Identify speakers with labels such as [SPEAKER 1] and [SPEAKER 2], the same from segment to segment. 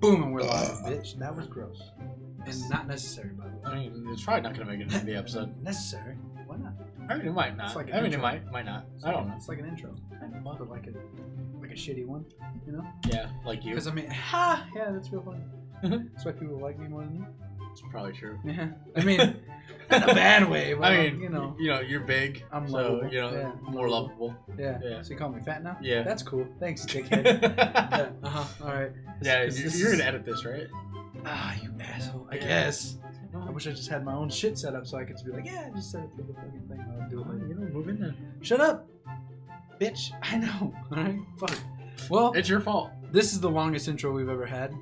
[SPEAKER 1] Boom, and we're live, bitch. That was gross. And not necessary, by the way.
[SPEAKER 2] I mean, it's probably not going to make it into the episode.
[SPEAKER 1] Necessary? Why not?
[SPEAKER 2] I mean, it might not.
[SPEAKER 1] Like
[SPEAKER 2] It might not. I don't know.
[SPEAKER 1] It's like an intro. But like a shitty one, you know?
[SPEAKER 2] Yeah, like you.
[SPEAKER 1] Because I mean, yeah, that's real funny. That's why people like me more than you.
[SPEAKER 2] It's probably true.
[SPEAKER 1] Yeah. I mean, in a bad way. But,
[SPEAKER 2] I mean,
[SPEAKER 1] you know,
[SPEAKER 2] you're big.
[SPEAKER 1] I'm
[SPEAKER 2] so,
[SPEAKER 1] lovable.
[SPEAKER 2] you know,
[SPEAKER 1] Yeah,
[SPEAKER 2] more lovable.
[SPEAKER 1] Yeah.
[SPEAKER 2] Yeah.
[SPEAKER 1] So you call me fat now?
[SPEAKER 2] Yeah.
[SPEAKER 1] That's cool. Thanks, dickhead. Yeah. All right.
[SPEAKER 2] Yeah, you're going to edit this, right?
[SPEAKER 1] You asshole. I guess. I wish I just had my own shit set up so I could just be like, yeah, just set up the fucking thing. I'll do it.
[SPEAKER 2] You know, move in there.
[SPEAKER 1] Shut up, bitch. I know. All right. Fuck. Well,
[SPEAKER 2] it's your fault.
[SPEAKER 1] This is the longest intro we've ever had.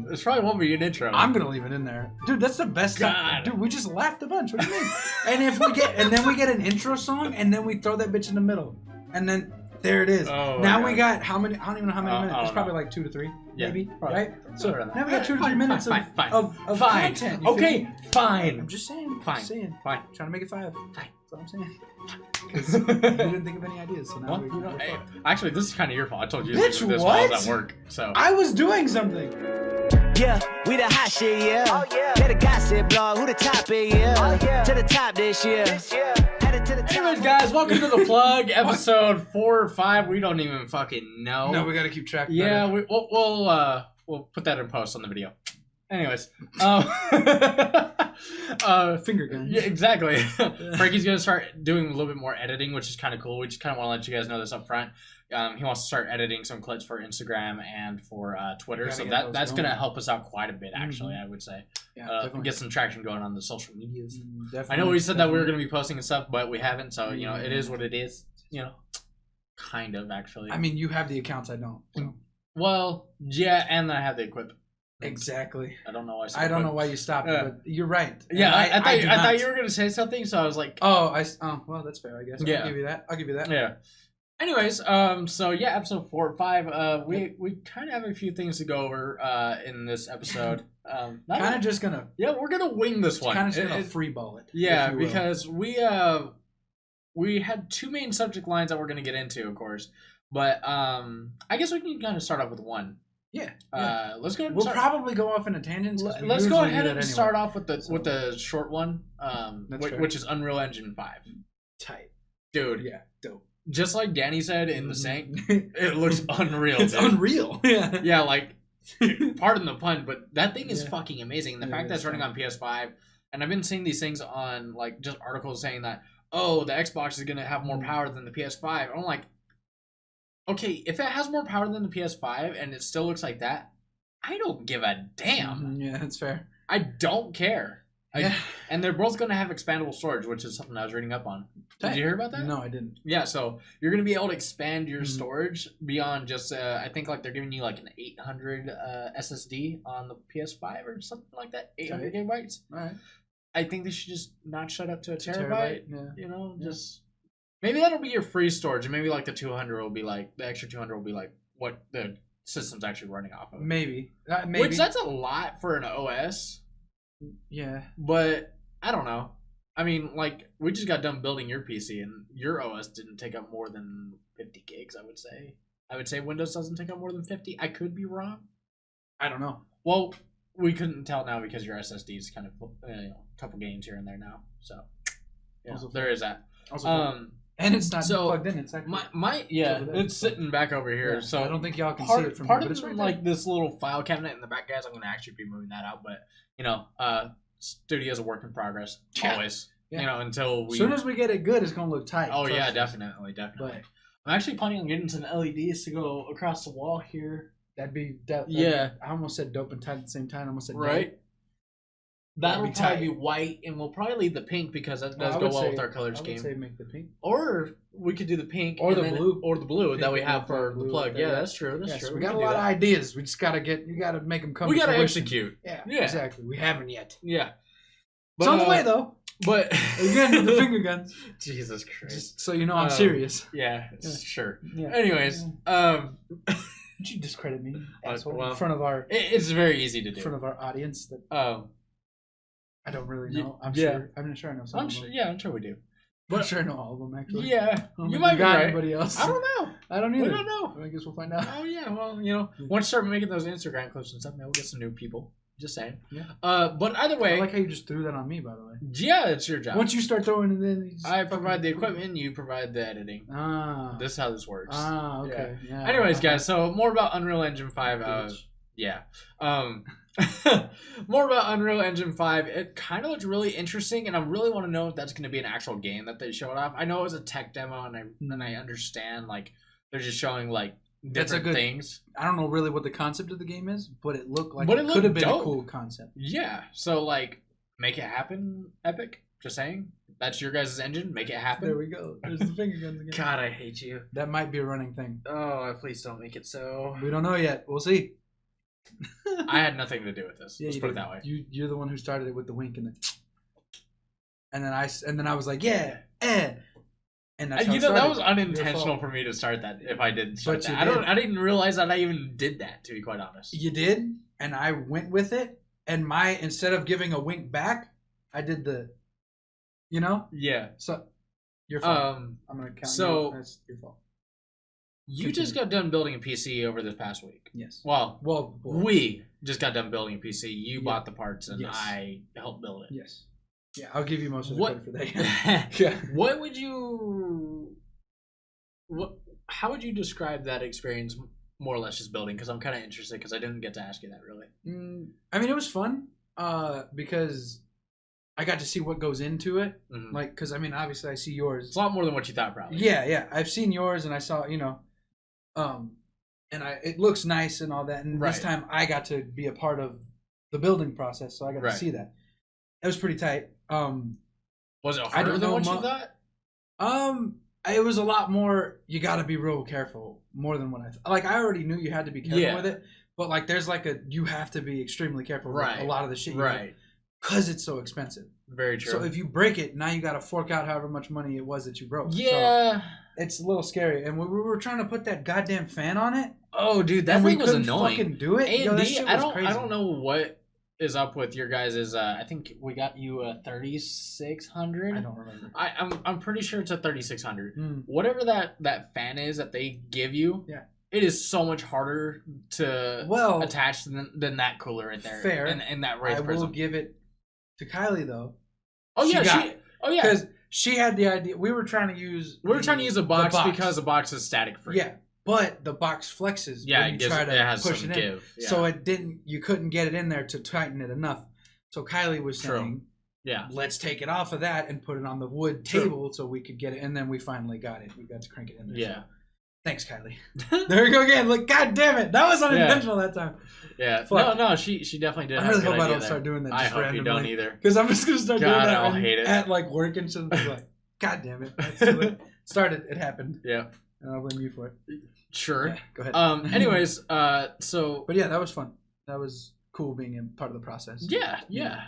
[SPEAKER 2] This probably won't be an intro.
[SPEAKER 1] I'm gonna leave it in there, dude. That's the best.
[SPEAKER 2] God.
[SPEAKER 1] Dude, we just laughed a bunch. What do you mean? and then we get an intro song, and then we throw that bitch in the middle, and then there it is.
[SPEAKER 2] Oh,
[SPEAKER 1] now we got how many? I don't even know how many minutes. It's probably
[SPEAKER 2] know.
[SPEAKER 1] like 2 to 3,
[SPEAKER 2] Yeah,
[SPEAKER 1] maybe.
[SPEAKER 2] probably.
[SPEAKER 1] Right? So
[SPEAKER 2] Around
[SPEAKER 1] now we got 2 to 3
[SPEAKER 2] fine,
[SPEAKER 1] minutes
[SPEAKER 2] fine,
[SPEAKER 1] of content. You
[SPEAKER 2] Okay,
[SPEAKER 1] feel me?
[SPEAKER 2] fine.
[SPEAKER 1] I'm just saying.
[SPEAKER 2] Fine.
[SPEAKER 1] Just saying.
[SPEAKER 2] Fine.
[SPEAKER 1] Trying to make it 5.
[SPEAKER 2] Fine.
[SPEAKER 1] That's all I'm saying. Because we didn't think of any ideas, so now
[SPEAKER 2] Well,
[SPEAKER 1] we're
[SPEAKER 2] hey,
[SPEAKER 1] fucked.
[SPEAKER 2] actually, this is kind of your fault. I told you
[SPEAKER 1] Bitch,
[SPEAKER 2] to do this
[SPEAKER 1] what?
[SPEAKER 2] while I was at work. So
[SPEAKER 1] I was doing something.
[SPEAKER 3] Yeah, we the hot shit, yeah. Oh, yeah. Get a gossip blog, who the top is, yeah. Oh, yeah. To the top this year. Headed to the top.
[SPEAKER 2] anyways, guys, welcome to The Plug, episode 4 or 5. We don't even fucking know.
[SPEAKER 1] No, we gotta keep track.
[SPEAKER 2] Yeah, we'll put that in post on the video. Anyways,
[SPEAKER 1] Finger guns.
[SPEAKER 2] yeah, exactly. Frankie's gonna start doing a little bit more editing, which is kind of cool. We just kind of want to let you guys know this up front. He wants to start editing some clips for Instagram and for Twitter, so that's gonna help us out quite a bit. Actually, I would say, get some traction going on the social medias.
[SPEAKER 1] Definitely,
[SPEAKER 2] I know we said that we were gonna be posting and stuff, but we haven't. So you know, it is what it is. You know, kind of actually.
[SPEAKER 1] I mean, you have the accounts. I don't. So.
[SPEAKER 2] Well, yeah, and I have the equipment.
[SPEAKER 1] Exactly.
[SPEAKER 2] I don't know why.
[SPEAKER 1] I don't know why you stopped, but you're right.
[SPEAKER 2] Yeah, I
[SPEAKER 1] do
[SPEAKER 2] thought
[SPEAKER 1] not.
[SPEAKER 2] you were gonna say something, so I was like,
[SPEAKER 1] Oh, well, that's fair, I guess.
[SPEAKER 2] Yeah.
[SPEAKER 1] I'll give you that.
[SPEAKER 2] yeah. Anyways, so yeah, episode 4 or 5. We kind of have a few things to go over in this episode.
[SPEAKER 1] Kind of just gonna.
[SPEAKER 2] Yeah, we're gonna wing this one.
[SPEAKER 1] Kind of just gonna free ball it.
[SPEAKER 2] Yeah, because we had 2 main subject lines that we're gonna get into, of course, but I guess we can kind of start off with one.
[SPEAKER 1] Yeah.
[SPEAKER 2] Let's go.
[SPEAKER 1] We'll probably go off in a tangent.
[SPEAKER 2] Let's go ahead and start off with the short one,
[SPEAKER 1] fair.
[SPEAKER 2] which is Unreal Engine 5.
[SPEAKER 1] Tight,
[SPEAKER 2] Dude.
[SPEAKER 1] Yeah, dope.
[SPEAKER 2] Just like Danny said in the sync, it looks unreal.
[SPEAKER 1] It's unreal. Yeah.
[SPEAKER 2] Yeah, like, pardon the pun, but that thing is fucking amazing. And the fact that it's running on PS5, and I've been seeing these things on, like, just articles saying that, oh, the Xbox is going to have more power than the PS5. I'm like, okay, if it has more power than the PS5 and it still looks like that, I don't give a damn.
[SPEAKER 1] Yeah, that's fair.
[SPEAKER 2] I don't care.
[SPEAKER 1] Yeah.
[SPEAKER 2] And they're both going to have expandable storage, which is something I was reading up on. Did you hear about that?
[SPEAKER 1] No, I didn't.
[SPEAKER 2] Yeah, so you're going to be able to expand your storage beyond just, I think like they're giving you like an 800 SSD on the PS5 or something like that, 800 gigabytes.
[SPEAKER 1] All right.
[SPEAKER 2] I think they should just notch that up to a terabyte.
[SPEAKER 1] Yeah.
[SPEAKER 2] You know, just maybe that'll be your free storage, and maybe like the 200 will be like, the extra 200 will be like what the system's actually running off of.
[SPEAKER 1] Maybe.
[SPEAKER 2] Which that's a lot for an OS.
[SPEAKER 1] Yeah.
[SPEAKER 2] But I don't know. I mean, like, we just got done building your PC, and your OS didn't take up more than 50 gigs, I would say. I would say Windows doesn't take up more than 50. I could be wrong.
[SPEAKER 1] I don't know.
[SPEAKER 2] Well, we couldn't tell now because your SSD is kind of, a couple games here and there now. So, yeah, there is that.
[SPEAKER 1] And it's not plugged in. It's actually
[SPEAKER 2] it's sitting back over here.
[SPEAKER 1] Yeah,
[SPEAKER 2] so
[SPEAKER 1] I don't think y'all can see it from
[SPEAKER 2] part
[SPEAKER 1] here,
[SPEAKER 2] of
[SPEAKER 1] but it's
[SPEAKER 2] like this little file cabinet in the back, guys. I'm going to actually be moving that out, but you know, studio's a work in progress always. Yeah. You know, until we.
[SPEAKER 1] As soon as we get it good, it's going to look tight.
[SPEAKER 2] Oh yeah, definitely.
[SPEAKER 1] But
[SPEAKER 2] I'm actually planning on getting some LEDs to go across the wall here.
[SPEAKER 1] That'd be
[SPEAKER 2] yeah.
[SPEAKER 1] I almost said dope and tight at the same time. I almost said
[SPEAKER 2] right.
[SPEAKER 1] Dope.
[SPEAKER 2] That'll probably be white, and we'll probably leave the pink because that does go well with our color scheme.
[SPEAKER 1] I would say make the pink.
[SPEAKER 2] Or we could do the pink
[SPEAKER 1] or the blue,
[SPEAKER 2] that we have for the plug. Yeah, that's true. That's true.
[SPEAKER 1] We got a lot of ideas. We just gotta make them come.
[SPEAKER 2] We gotta execute.
[SPEAKER 1] Yeah, exactly. We haven't yet.
[SPEAKER 2] Yeah,
[SPEAKER 1] but, it's on the way though.
[SPEAKER 2] But
[SPEAKER 1] again, with the finger guns.
[SPEAKER 2] Jesus Christ!
[SPEAKER 1] Just so you know, I'm serious.
[SPEAKER 2] Yeah, sure.
[SPEAKER 1] Yeah.
[SPEAKER 2] Anyways,
[SPEAKER 1] Did you discredit me, asshole?
[SPEAKER 2] Well,
[SPEAKER 1] in front of our.
[SPEAKER 2] It's very easy to do.
[SPEAKER 1] In front of our audience. That. I don't really know. I'm sure. I'm sure I know something.
[SPEAKER 2] I'm sure we do.
[SPEAKER 1] I'm sure I know all of them, actually.
[SPEAKER 2] Yeah,
[SPEAKER 1] I don't
[SPEAKER 2] you
[SPEAKER 1] think
[SPEAKER 2] might
[SPEAKER 1] we
[SPEAKER 2] be
[SPEAKER 1] got
[SPEAKER 2] right.
[SPEAKER 1] anybody else.
[SPEAKER 2] I don't know.
[SPEAKER 1] I don't either.
[SPEAKER 2] We don't know.
[SPEAKER 1] I guess we'll find out.
[SPEAKER 2] Oh yeah, well, you know, once you start making those Instagram clips and stuff, maybe we'll get some new people. Just saying.
[SPEAKER 1] Yeah.
[SPEAKER 2] But either way,
[SPEAKER 1] I like how you just threw that on me, by the way.
[SPEAKER 2] yeah, it's your job.
[SPEAKER 1] Once you start throwing it in,
[SPEAKER 2] I provide the equipment, you provide the editing.
[SPEAKER 1] Ah.
[SPEAKER 2] This is how this works.
[SPEAKER 1] Ah, okay. Yeah.
[SPEAKER 2] Anyways, guys, so more about Unreal Engine 5. Yeah. More about Unreal Engine 5. It kind of looks really interesting, and I really want to know if that's going to be an actual game that they showed off. I know it was a tech demo, and I understand, like, they're just showing, like, different things.
[SPEAKER 1] I don't know really what the concept of the game is, but it looked like
[SPEAKER 2] But
[SPEAKER 1] it
[SPEAKER 2] it
[SPEAKER 1] could have been
[SPEAKER 2] dope.
[SPEAKER 1] a cool concept.
[SPEAKER 2] Yeah. So, like, make it happen, Epic. Just saying. That's your guys' engine. Make it happen.
[SPEAKER 1] There we go. There's the finger guns again.
[SPEAKER 2] God, I hate you.
[SPEAKER 1] That might be a running thing.
[SPEAKER 2] Oh, please don't make it so.
[SPEAKER 1] We don't know yet. We'll see.
[SPEAKER 2] I had nothing to do with this. Let's put it that way.
[SPEAKER 1] You're the one who started it with the wink and then I was like, yeah, and that's how it
[SPEAKER 2] that
[SPEAKER 1] started.
[SPEAKER 2] was unintentional for me to start that. If I did start
[SPEAKER 1] But you
[SPEAKER 2] that,
[SPEAKER 1] did.
[SPEAKER 2] I didn't realize that I even did that. To be quite honest,
[SPEAKER 1] You did, and I went with it. And instead of giving a wink back, I did the,
[SPEAKER 2] yeah.
[SPEAKER 1] So, your fault. I'm gonna count.
[SPEAKER 2] So-
[SPEAKER 1] you. That's your fault.
[SPEAKER 2] You just got done building a PC over this past week.
[SPEAKER 1] Yes.
[SPEAKER 2] Well,
[SPEAKER 1] Well.
[SPEAKER 2] we just got done building a PC. You
[SPEAKER 1] Yeah.
[SPEAKER 2] bought the parts, and
[SPEAKER 1] Yes.
[SPEAKER 2] I helped build it.
[SPEAKER 1] Yes. Yeah, I'll give you most of the
[SPEAKER 2] What-
[SPEAKER 1] credit for that. Yeah.
[SPEAKER 2] What would you? How would you describe that experience? More or less, just building. Because I'm kind of interested. Because I didn't get to ask you that really.
[SPEAKER 1] I mean, it was fun. Because I got to see what goes into it.
[SPEAKER 2] Mhm.
[SPEAKER 1] Like, because I mean, obviously, I see yours.
[SPEAKER 2] It's a lot more than what you thought, probably.
[SPEAKER 1] Yeah. I've seen yours, and I saw, and it looks nice and all that. And
[SPEAKER 2] Right.
[SPEAKER 1] this time, I got to be a part of the building process, so I got
[SPEAKER 2] Right.
[SPEAKER 1] to see that. It was pretty tight.
[SPEAKER 2] Was it
[SPEAKER 1] I
[SPEAKER 2] harder
[SPEAKER 1] don't
[SPEAKER 2] than
[SPEAKER 1] know
[SPEAKER 2] what you thought?
[SPEAKER 1] It was a lot more. You got to be real careful, more than what I thought. Like, I already knew you had to be careful
[SPEAKER 2] Yeah.
[SPEAKER 1] with it, but like, there's like you have to be extremely careful with
[SPEAKER 2] Right.
[SPEAKER 1] a lot of the shit,
[SPEAKER 2] Right.
[SPEAKER 1] Because it's so expensive.
[SPEAKER 2] Very true.
[SPEAKER 1] So if you break it, now you got to fork out however much money it was that you broke.
[SPEAKER 2] Yeah.
[SPEAKER 1] So it's a little scary. And we were trying to put that goddamn fan on it.
[SPEAKER 2] Oh, dude, that
[SPEAKER 1] and we
[SPEAKER 2] thing was
[SPEAKER 1] couldn't
[SPEAKER 2] annoying.
[SPEAKER 1] fucking do it. Yo, that
[SPEAKER 2] A&D,
[SPEAKER 1] shit
[SPEAKER 2] I
[SPEAKER 1] was
[SPEAKER 2] don't,
[SPEAKER 1] crazy.
[SPEAKER 2] I don't know what is up with your guys'. I think we got you a 3600.
[SPEAKER 1] I don't remember.
[SPEAKER 2] I'm pretty sure it's a 3600.
[SPEAKER 1] Mm.
[SPEAKER 2] Whatever that fan is that they give you.
[SPEAKER 1] Yeah.
[SPEAKER 2] It is so much harder to attach than that cooler right there.
[SPEAKER 1] Fair.
[SPEAKER 2] And that Wraith
[SPEAKER 1] I will
[SPEAKER 2] prism.
[SPEAKER 1] give it to Kylie though.
[SPEAKER 2] Oh yeah,
[SPEAKER 1] got it.
[SPEAKER 2] Oh yeah.
[SPEAKER 1] Because she had the idea. We were trying to use.
[SPEAKER 2] a box because the box is static free.
[SPEAKER 1] Yeah, but the box flexes.
[SPEAKER 2] Yeah,
[SPEAKER 1] when you try to
[SPEAKER 2] it has
[SPEAKER 1] push
[SPEAKER 2] some
[SPEAKER 1] it in.
[SPEAKER 2] give. Yeah.
[SPEAKER 1] So it didn't. You couldn't get it in there to tighten it enough. So Kylie was
[SPEAKER 2] True.
[SPEAKER 1] saying,
[SPEAKER 2] Yeah.
[SPEAKER 1] let's take it off of that and put it on the wood
[SPEAKER 2] True.
[SPEAKER 1] table so we could get it. And then we finally got it. We got to crank it in there.
[SPEAKER 2] Yeah.
[SPEAKER 1] So, thanks, Kylie. There we go again. Like, God damn it. That was unintentional that time.
[SPEAKER 2] Yeah.
[SPEAKER 1] Fuck.
[SPEAKER 2] No, she definitely did.
[SPEAKER 1] I
[SPEAKER 2] have
[SPEAKER 1] really
[SPEAKER 2] a good
[SPEAKER 1] hope I
[SPEAKER 2] idea
[SPEAKER 1] don't
[SPEAKER 2] there.
[SPEAKER 1] start doing that
[SPEAKER 2] I
[SPEAKER 1] just
[SPEAKER 2] hope
[SPEAKER 1] randomly.
[SPEAKER 2] you don't either.
[SPEAKER 1] Because I'm just going to start doing
[SPEAKER 2] God,
[SPEAKER 1] that
[SPEAKER 2] I'll hate it.
[SPEAKER 1] at like work and shit. And like, God damn it. That's too late. Started. It happened.
[SPEAKER 2] Yeah.
[SPEAKER 1] And I'll blame you for it.
[SPEAKER 2] Sure.
[SPEAKER 1] Yeah, go ahead.
[SPEAKER 2] Anyways, so.
[SPEAKER 1] But yeah, that was fun. That was cool being a part of the process.
[SPEAKER 2] Yeah.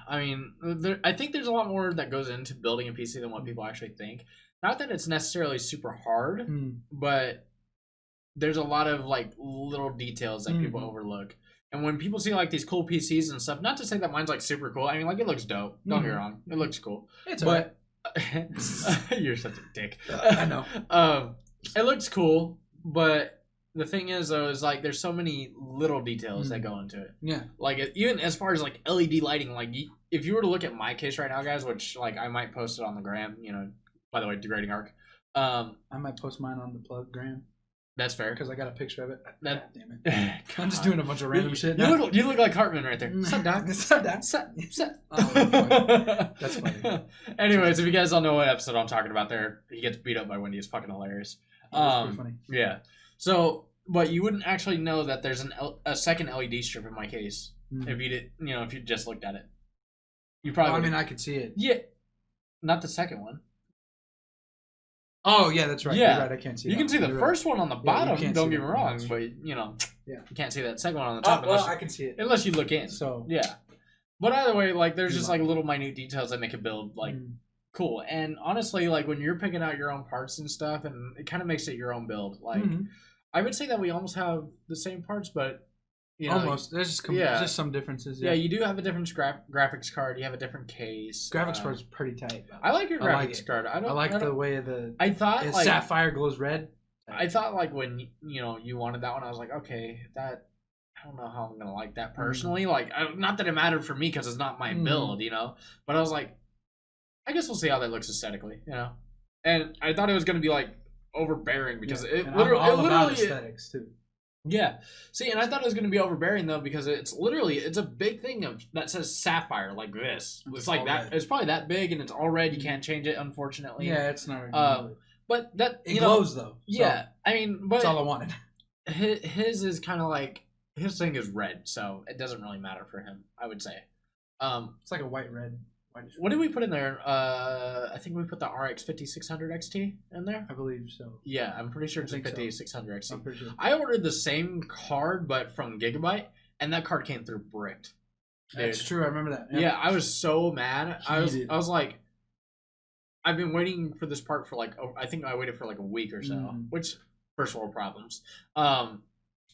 [SPEAKER 2] I mean, I think there's a lot more that goes into building a PC than what people actually think. Not that it's necessarily super hard, but there's a lot of like little details that people overlook. And when people see like these cool PCs and stuff, not to say that mine's like super cool. I mean, like it looks dope. Don't get me wrong, it looks cool.
[SPEAKER 1] It's
[SPEAKER 2] but you're such a dick.
[SPEAKER 1] I know.
[SPEAKER 2] It looks cool, but the thing is though, is like there's so many little details that go into it.
[SPEAKER 1] Yeah.
[SPEAKER 2] Like even as far as like LED lighting, like if you were to look at my case right now, guys, which like I might post it on the gram. You know, by the way, degrading arc.
[SPEAKER 1] I might post mine on the plug gram.
[SPEAKER 2] That's fair.
[SPEAKER 1] Because I got a picture of it.
[SPEAKER 2] God
[SPEAKER 1] damn it. I'm just doing a bunch of random shit
[SPEAKER 2] you
[SPEAKER 1] now.
[SPEAKER 2] you look like Hartman right there.
[SPEAKER 1] Sup, Doc? Sup, Doc?
[SPEAKER 2] Sup.
[SPEAKER 1] Oh, fuck. That's funny.
[SPEAKER 2] Anyways, if you guys don't know what episode I'm talking about there, he gets beat up by Wendy. It's fucking hilarious.
[SPEAKER 1] That's pretty funny.
[SPEAKER 2] Yeah. So, but you wouldn't actually know that there's a second LED strip in my case if you did, if you just looked at it. You probably.
[SPEAKER 1] I mean, I could see it.
[SPEAKER 2] Yeah. Not the second one.
[SPEAKER 1] Oh yeah, that's right.
[SPEAKER 2] Yeah.
[SPEAKER 1] You're right. I can't see.
[SPEAKER 2] You can see the first one on the bottom.
[SPEAKER 1] can't
[SPEAKER 2] Don't
[SPEAKER 1] see
[SPEAKER 2] get me
[SPEAKER 1] that.
[SPEAKER 2] wrong,
[SPEAKER 1] That's
[SPEAKER 2] but you can't see that second one on the
[SPEAKER 1] Oh,
[SPEAKER 2] top
[SPEAKER 1] well, I can see it.
[SPEAKER 2] unless you look in.
[SPEAKER 1] So
[SPEAKER 2] yeah. But either way, like there's just like little minute details that make a build like cool. And honestly, like when you're picking out your own parts and stuff, and it kind of makes it your own build. Like I would say that we almost have the same parts, but
[SPEAKER 1] Almost. There's just some differences.
[SPEAKER 2] Yeah, you do have a different graphics card. You have a different case.
[SPEAKER 1] Graphics card's pretty tight. Though.
[SPEAKER 2] I like your graphics card. I
[SPEAKER 1] like the way the.
[SPEAKER 2] I thought like
[SPEAKER 1] sapphire glows red.
[SPEAKER 2] I thought like when you wanted that one, I was like, okay, that I don't know how I'm gonna like that personally. Like, not that it mattered for me because it's not my build, But I was like, I guess we'll see how that looks aesthetically, And I thought it was gonna be like overbearing because it literally
[SPEAKER 1] about aesthetics too.
[SPEAKER 2] Yeah. See, and I thought it was going to be overbearing though because it's a big thing that says sapphire like this. It's like that. Red. It's probably that big and it's all red. You can't change it, unfortunately.
[SPEAKER 1] Yeah, it's not.
[SPEAKER 2] But that
[SPEAKER 1] it glows though.
[SPEAKER 2] Yeah, I mean, but
[SPEAKER 1] that's all I wanted.
[SPEAKER 2] His is kind of like his thing is red, so it doesn't really matter for him. I would say.
[SPEAKER 1] It's like a white red.
[SPEAKER 2] What did we put in there? I think we put the RX 5600 XT in there.
[SPEAKER 1] I believe so.
[SPEAKER 2] Yeah, I'm pretty sure it's a 5600 XT.
[SPEAKER 1] I'm pretty sure.
[SPEAKER 2] I ordered the same card, but from Gigabyte, and that card came through bricked.
[SPEAKER 1] That's true. I remember that.
[SPEAKER 2] Yeah, I was so mad. I was like, I've been waiting for this part for I think I waited for like a week or so, which first world problems.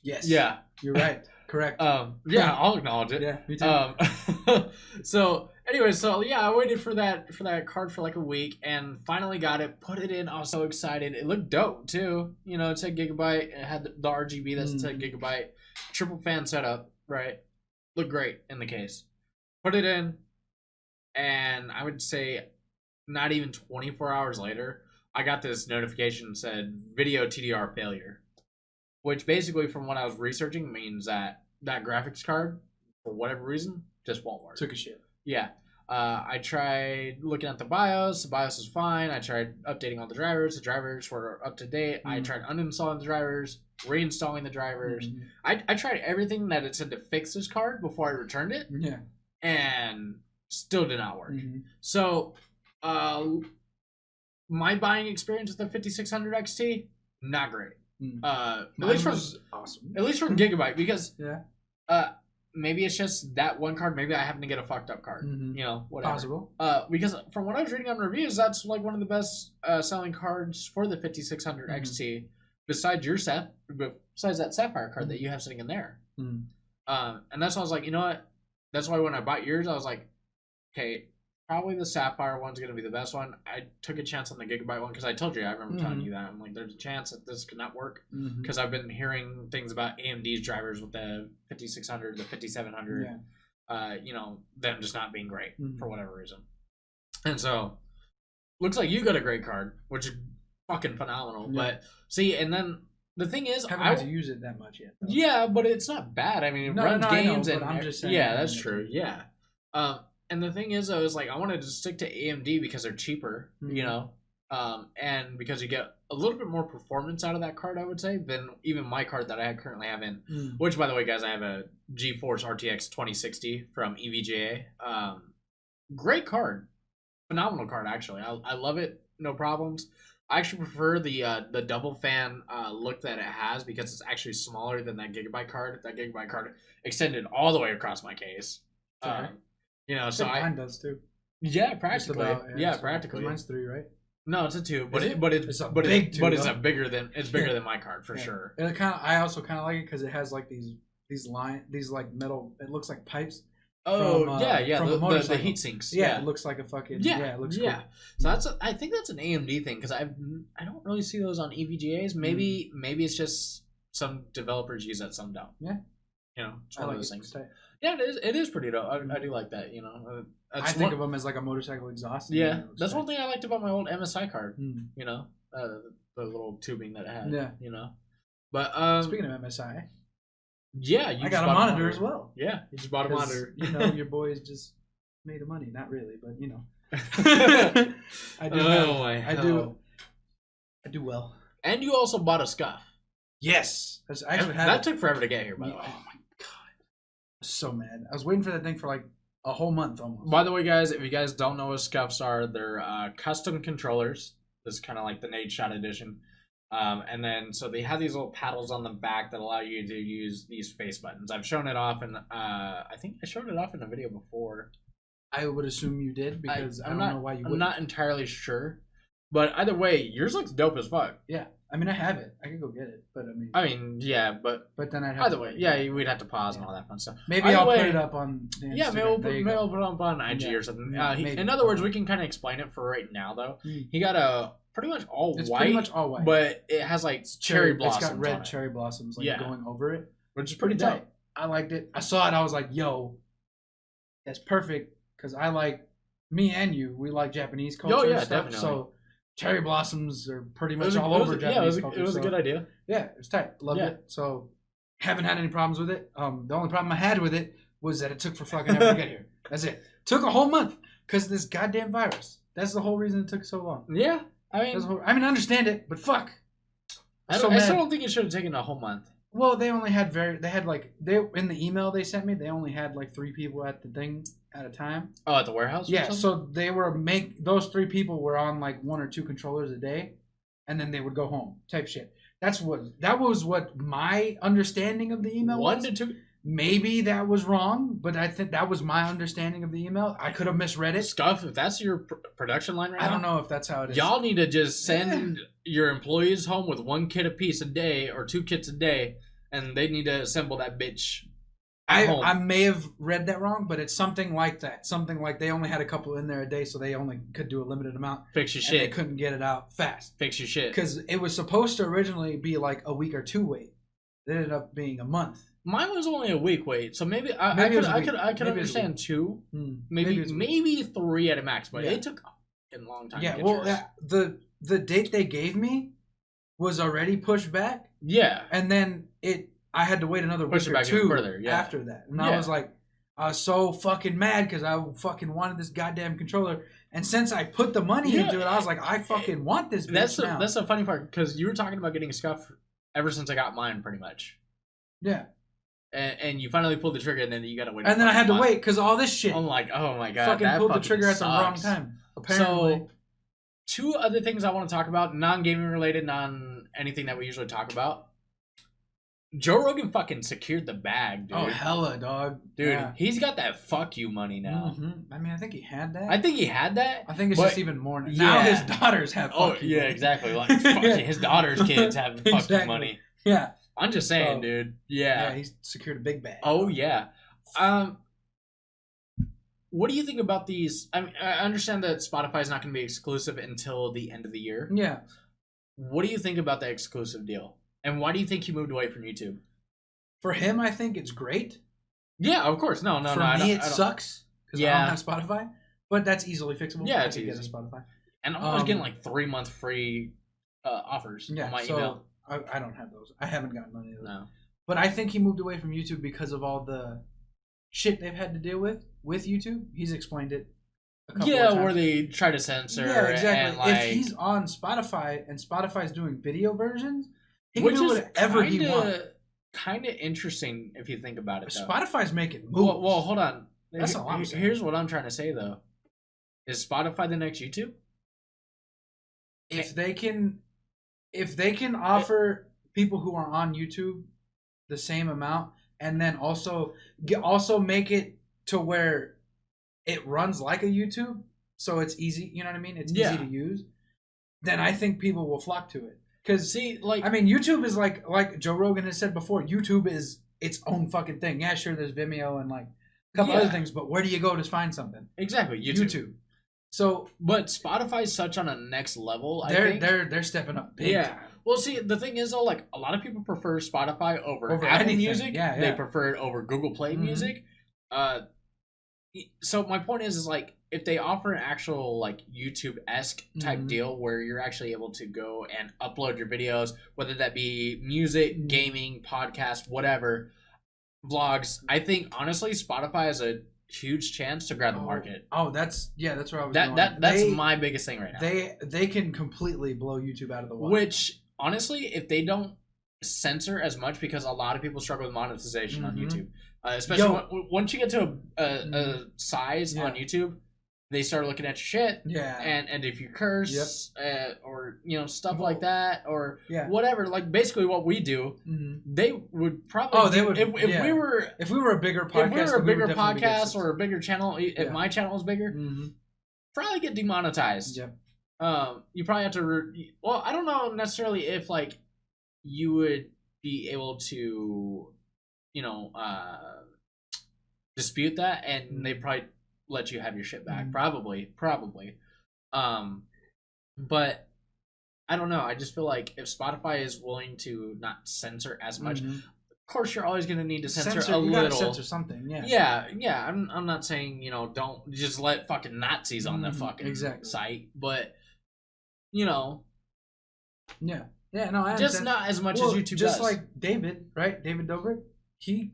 [SPEAKER 1] Yes.
[SPEAKER 2] Yeah,
[SPEAKER 1] you're right. Correct.
[SPEAKER 2] Yeah, I'll acknowledge it.
[SPEAKER 1] Yeah, me too.
[SPEAKER 2] So anyway, I waited for that card for like a week and finally got it. Put it in. I was so excited. It looked dope too. It said Gigabyte. It had the RGB that said Gigabyte. Triple fan setup. Right. Looked great in the case. Put it in, and I would say not even 24 hours later, I got this notification that said video TDR failure. Which basically, from what I was researching, means that graphics card, for whatever reason, just won't work.
[SPEAKER 1] Took a shit.
[SPEAKER 2] Yeah. I tried looking at the BIOS. The BIOS was fine. I tried updating all the drivers. The drivers were up to date. I tried uninstalling the drivers, reinstalling the drivers. I tried everything that it said to fix this card before I returned it.
[SPEAKER 1] Yeah.
[SPEAKER 2] And still did not work. So, my buying experience with the 5600 XT, not great. At least from Gigabyte, because maybe it's just that one card. Maybe I happen to get a fucked up card. Whatever. Possible. Because from what I was reading on reviews, that's like one of the best selling cards for the 5600 XT. Besides that Sapphire card that you have sitting in there. And that's why I was like, you know what? That's why when I bought yours, I was like, okay, probably the Sapphire one's going to be the best one. I took a chance on the Gigabyte one because I told you, I remember telling you that. I'm like, there's a chance that this could not work because I've been hearing things about AMD's drivers with the 5600, the 5700, them just not being great for whatever reason. And so, looks like you got a great card, which is fucking phenomenal. Yeah. But see, and then the thing is,
[SPEAKER 1] I haven't had to use it that much yet. Though.
[SPEAKER 2] Yeah, but it's not bad. I mean, it runs games, and
[SPEAKER 1] I'm just saying.
[SPEAKER 2] Yeah, that's true. Yeah. And the thing is, I was like, I wanted to stick to AMD because they're cheaper, and because you get a little bit more performance out of that card, I would say, than even my card that I currently have in. Which, by the way, guys, I have a GeForce RTX 2060 from EVGA. Great card. Phenomenal card, actually. I love it. No problems. I actually prefer the double fan look that it has because it's actually smaller than that Gigabyte card. That Gigabyte card extended all the way across my case. So
[SPEAKER 1] mine does too.
[SPEAKER 2] Yeah, practically. Practically.
[SPEAKER 1] Mine's 3, right?
[SPEAKER 2] No, it's a 2, but it's bigger than my card for sure.
[SPEAKER 1] And I also kind of like it because it has like these like metal. It looks like pipes.
[SPEAKER 2] Oh from the heat sinks.
[SPEAKER 1] Yeah, it looks like a fucking it looks cool.
[SPEAKER 2] So I think that's an AMD thing because I don't really see those on EVGAs. Maybe it's just some developers use that, some don't.
[SPEAKER 1] Yeah,
[SPEAKER 2] it's one of those things. Yeah, it is pretty dope. I do like that.
[SPEAKER 1] I think of them as like a motorcycle exhaust.
[SPEAKER 2] Yeah, that's one thing I liked about my old MSI card. The little tubing that it had.
[SPEAKER 1] Yeah.
[SPEAKER 2] But
[SPEAKER 1] speaking of MSI.
[SPEAKER 2] Yeah,
[SPEAKER 1] I got a monitor as well.
[SPEAKER 2] Yeah, you just bought a monitor.
[SPEAKER 1] Your boys just made the money. Not really, but I do. I do well.
[SPEAKER 2] And you also bought a Scuff.
[SPEAKER 1] Yes,
[SPEAKER 2] that took forever to get here. By the way,
[SPEAKER 1] oh my god, I was so mad. I was waiting for that thing for like a whole month almost.
[SPEAKER 2] By the way, guys, if you guys don't know what Scuffs are, they're custom controllers. This is kind of like the Nade Shot edition. And then, so they have these little paddles on the back that allow you to use these face buttons. I've shown it off, and I think I showed it off in a video before.
[SPEAKER 1] I would assume you did because I don't know why you wouldn't.
[SPEAKER 2] I'm not entirely sure, but either way, yours looks dope as fuck.
[SPEAKER 1] Yeah, I mean, I have it. I could go get it, but
[SPEAKER 2] yeah, but
[SPEAKER 1] then I'd have
[SPEAKER 2] either
[SPEAKER 1] to
[SPEAKER 2] way,
[SPEAKER 1] wait.
[SPEAKER 2] yeah, we'd have to pause and all that fun stuff.
[SPEAKER 1] Maybe
[SPEAKER 2] Either
[SPEAKER 1] I'll
[SPEAKER 2] way,
[SPEAKER 1] put it up on the Instagram.
[SPEAKER 2] Yeah, maybe we'll put it up on IG
[SPEAKER 1] Yeah.
[SPEAKER 2] or something.
[SPEAKER 1] Maybe.
[SPEAKER 2] In other words, we can kind of explain it for right now, though. He got a pretty much all
[SPEAKER 1] It's
[SPEAKER 2] white.
[SPEAKER 1] pretty much all white.
[SPEAKER 2] But it has like cherry blossoms.
[SPEAKER 1] It's got red
[SPEAKER 2] on it,
[SPEAKER 1] cherry blossoms like
[SPEAKER 2] Yeah.
[SPEAKER 1] going over it.
[SPEAKER 2] which is pretty
[SPEAKER 1] Pretty
[SPEAKER 2] tight.
[SPEAKER 1] dope. I liked it. I saw it. I was like, yo, that's perfect because I like me and you. We like Japanese culture.
[SPEAKER 2] Oh, yeah,
[SPEAKER 1] and stuff,
[SPEAKER 2] definitely.
[SPEAKER 1] so cherry blossoms are pretty
[SPEAKER 2] It
[SPEAKER 1] much
[SPEAKER 2] was,
[SPEAKER 1] all
[SPEAKER 2] it was-
[SPEAKER 1] over
[SPEAKER 2] yeah,
[SPEAKER 1] Japanese
[SPEAKER 2] it
[SPEAKER 1] culture.
[SPEAKER 2] was a
[SPEAKER 1] so-
[SPEAKER 2] good idea.
[SPEAKER 1] Yeah, it was tight. Loved
[SPEAKER 2] Yeah.
[SPEAKER 1] it. So haven't had any problems with it. The only problem I had with it was that it took for fucking ever to get here. That's it. Took a whole month because of this goddamn virus. That's the whole reason it took so long.
[SPEAKER 2] Yeah,
[SPEAKER 1] I I understand it, but fuck.
[SPEAKER 2] I
[SPEAKER 1] So
[SPEAKER 2] still
[SPEAKER 1] mad.
[SPEAKER 2] don't think it should have taken a whole month.
[SPEAKER 1] Well, they only had in the email they sent me, they only had like 3 people at the thing at a time.
[SPEAKER 2] Oh, at the warehouse? or
[SPEAKER 1] Yeah,
[SPEAKER 2] something?
[SPEAKER 1] so they were those 3 people were on like 1 or 2 controllers a day, and then they would go home type shit. That was what my understanding of the email
[SPEAKER 2] 1
[SPEAKER 1] was.
[SPEAKER 2] to 2.
[SPEAKER 1] Maybe that was wrong, but I think that was my understanding of the email. I could have misread it.
[SPEAKER 2] Scuff, if that's your production line right now,
[SPEAKER 1] I don't know if that's how it is.
[SPEAKER 2] y'all need to just send your employees home with 1 kit apiece a day or 2 kits a day, and they need to assemble that bitch. Home.
[SPEAKER 1] I may have read that wrong, but it's something like that. Something like they only had a couple in there a day, so they only could do a limited amount.
[SPEAKER 2] Fix your
[SPEAKER 1] And they
[SPEAKER 2] shit.
[SPEAKER 1] couldn't get it out fast.
[SPEAKER 2] Fix your shit.
[SPEAKER 1] Because it was supposed to originally be like a week or 2 wait. It ended up being a month.
[SPEAKER 2] Mine was only a week wait, so maybe I
[SPEAKER 1] Maybe it was
[SPEAKER 2] could
[SPEAKER 1] a week.
[SPEAKER 2] I could
[SPEAKER 1] Maybe it was a
[SPEAKER 2] understand 2,
[SPEAKER 1] Maybe it was a week.
[SPEAKER 2] maybe 3 at a max, but
[SPEAKER 1] Yeah.
[SPEAKER 2] it took a long time.
[SPEAKER 1] Yeah,
[SPEAKER 2] to get
[SPEAKER 1] well,
[SPEAKER 2] yours.
[SPEAKER 1] the date they gave me was already pushed back,
[SPEAKER 2] yeah,
[SPEAKER 1] and then I had to wait another
[SPEAKER 2] Push
[SPEAKER 1] week
[SPEAKER 2] it
[SPEAKER 1] or
[SPEAKER 2] back even
[SPEAKER 1] 2
[SPEAKER 2] further, yeah.
[SPEAKER 1] after that. And I
[SPEAKER 2] Yeah.
[SPEAKER 1] was like, I was so fucking mad because I fucking wanted this goddamn controller. And since I put the money
[SPEAKER 2] Yeah.
[SPEAKER 1] into it, I was like, I fucking want this bitch now.
[SPEAKER 2] that's the funny part because you were talking about getting Scuff ever since I got mine, pretty much.
[SPEAKER 1] Yeah.
[SPEAKER 2] And you finally pulled the trigger, and then you gotta wait.
[SPEAKER 1] And then I had to
[SPEAKER 2] month.
[SPEAKER 1] wait because all this shit.
[SPEAKER 2] I'm like, oh my god,
[SPEAKER 1] fucking
[SPEAKER 2] that
[SPEAKER 1] pulled the
[SPEAKER 2] fucking
[SPEAKER 1] trigger at the wrong
[SPEAKER 2] sucks.
[SPEAKER 1] time. Apparently.
[SPEAKER 2] So, 2 other things I want to talk about, non-gaming related, anything that we usually talk about. Joe Rogan fucking secured the bag, dude.
[SPEAKER 1] Oh, hella, dog.
[SPEAKER 2] Dude,
[SPEAKER 1] Yeah.
[SPEAKER 2] he's got that fuck you money now.
[SPEAKER 1] Mhm. I mean, I think he had that.
[SPEAKER 2] I think he had that.
[SPEAKER 1] I think it's
[SPEAKER 2] but-
[SPEAKER 1] just even more now. Now
[SPEAKER 2] yeah.
[SPEAKER 1] his daughters have
[SPEAKER 2] Oh,
[SPEAKER 1] fuck you
[SPEAKER 2] yeah,
[SPEAKER 1] money.
[SPEAKER 2] exactly. Like, fuck you, his daughter's kids have fuck you
[SPEAKER 1] Exactly.
[SPEAKER 2] money.
[SPEAKER 1] Yeah.
[SPEAKER 2] I'm just saying,
[SPEAKER 1] So,
[SPEAKER 2] dude.
[SPEAKER 1] Yeah,
[SPEAKER 2] Yeah.
[SPEAKER 1] he secured a big bag.
[SPEAKER 2] Oh, yeah. What do you think about these? I mean, I understand that Spotify is not going to be exclusive until the end of the year.
[SPEAKER 1] Yeah.
[SPEAKER 2] What do you think about the exclusive deal? And why do you think he moved away from YouTube?
[SPEAKER 1] For him, I think it's great.
[SPEAKER 2] Yeah, of course. No.
[SPEAKER 1] For
[SPEAKER 2] I
[SPEAKER 1] me,
[SPEAKER 2] don't-
[SPEAKER 1] it
[SPEAKER 2] I don't-
[SPEAKER 1] sucks because I
[SPEAKER 2] Yeah.
[SPEAKER 1] don't have Spotify. But that's easily fixable.
[SPEAKER 2] Yeah,
[SPEAKER 1] I
[SPEAKER 2] it's
[SPEAKER 1] could get a
[SPEAKER 2] easy.
[SPEAKER 1] Spotify.
[SPEAKER 2] And I'm always getting like 3-month free offers
[SPEAKER 1] Yeah,
[SPEAKER 2] on my
[SPEAKER 1] so
[SPEAKER 2] email.
[SPEAKER 1] I don't have those. I haven't gotten any of those.
[SPEAKER 2] No.
[SPEAKER 1] But I think he moved away from YouTube because of all the shit they've had to deal with YouTube. He's explained it a couple of
[SPEAKER 2] Yeah,
[SPEAKER 1] times.
[SPEAKER 2] where they try to censor.
[SPEAKER 1] Yeah, exactly.
[SPEAKER 2] And, like,
[SPEAKER 1] if he's on Spotify and Spotify's doing video versions, he can
[SPEAKER 2] which
[SPEAKER 1] do
[SPEAKER 2] is
[SPEAKER 1] whatever he wants.
[SPEAKER 2] kind of interesting if you think about it. Though.
[SPEAKER 1] Spotify's making moves.
[SPEAKER 2] Well, hold on.
[SPEAKER 1] That's all I'm saying.
[SPEAKER 2] Here's what I'm trying to say though: is Spotify the next YouTube?
[SPEAKER 1] If they can offer people who are on YouTube the same amount, and then also make it to where it runs like a YouTube, so it's easy. You know what I mean? It's
[SPEAKER 2] Yeah.
[SPEAKER 1] easy to use. Then I think people will flock to it. Because
[SPEAKER 2] See, like,
[SPEAKER 1] I mean, YouTube is like Joe Rogan has said before. YouTube is its own fucking thing. Yeah, sure, there's Vimeo and like a couple
[SPEAKER 2] Yeah.
[SPEAKER 1] other things, but where do you go to find something?
[SPEAKER 2] exactly YouTube.
[SPEAKER 1] So
[SPEAKER 2] But Spotify's such on a next level. I
[SPEAKER 1] they're
[SPEAKER 2] think.
[SPEAKER 1] they're stepping up big
[SPEAKER 2] Yeah.
[SPEAKER 1] time.
[SPEAKER 2] Well, see, the thing is, though, like, a lot of people prefer Spotify over
[SPEAKER 1] Over
[SPEAKER 2] Apple
[SPEAKER 1] anything.
[SPEAKER 2] Music.
[SPEAKER 1] Yeah,
[SPEAKER 2] They
[SPEAKER 1] yeah.
[SPEAKER 2] prefer it over Google Play
[SPEAKER 1] Mhm.
[SPEAKER 2] Music. So my point is like, if they offer an actual, like, YouTube-esque type
[SPEAKER 1] Mhm.
[SPEAKER 2] deal where you're actually able to go and upload your videos, whether that be music,
[SPEAKER 1] Mhm.
[SPEAKER 2] gaming, podcast, whatever, vlogs, I think, honestly, Spotify has a huge chance to grab the market.
[SPEAKER 1] Oh, that's where I was going.
[SPEAKER 2] That's my biggest thing right now.
[SPEAKER 1] They can completely blow YouTube out of the water.
[SPEAKER 2] Which, honestly, if they don't censor as much, because a lot of people struggle with monetization on
[SPEAKER 1] Mhm.
[SPEAKER 2] YouTube, especially
[SPEAKER 1] Yo.
[SPEAKER 2] once you get to a size
[SPEAKER 1] Yeah.
[SPEAKER 2] on YouTube, they start looking at your shit.
[SPEAKER 1] Yeah.
[SPEAKER 2] And if you curse or stuff like that or
[SPEAKER 1] Yeah.
[SPEAKER 2] whatever, like basically what we do,
[SPEAKER 1] Mhm.
[SPEAKER 2] they would probably.
[SPEAKER 1] Oh, they would.
[SPEAKER 2] If
[SPEAKER 1] yeah.
[SPEAKER 2] we were.
[SPEAKER 1] If we were a bigger
[SPEAKER 2] If
[SPEAKER 1] podcast,
[SPEAKER 2] we were a
[SPEAKER 1] then
[SPEAKER 2] bigger
[SPEAKER 1] would definitely be
[SPEAKER 2] podcast
[SPEAKER 1] good.
[SPEAKER 2] or a bigger channel, if
[SPEAKER 1] Yeah.
[SPEAKER 2] my channel was bigger,
[SPEAKER 1] Mhm.
[SPEAKER 2] probably get demonetized.
[SPEAKER 1] Yep.
[SPEAKER 2] You probably have to. Well, I don't know necessarily if like you would be able to, you know, dispute that, and they probably let you have your shit back. Probably. But I don't know. I just feel like if Spotify is willing to not censor as much, of course you're always going to need to censor a
[SPEAKER 1] you
[SPEAKER 2] little.
[SPEAKER 1] Gotta censor something, yeah.
[SPEAKER 2] Yeah. I'm not saying, you know, don't just let fucking Nazis on the fucking site, but you know.
[SPEAKER 1] Yeah, no, I understand.
[SPEAKER 2] Just not as much as YouTube
[SPEAKER 1] just
[SPEAKER 2] does.
[SPEAKER 1] like David, right? David Dobrik. He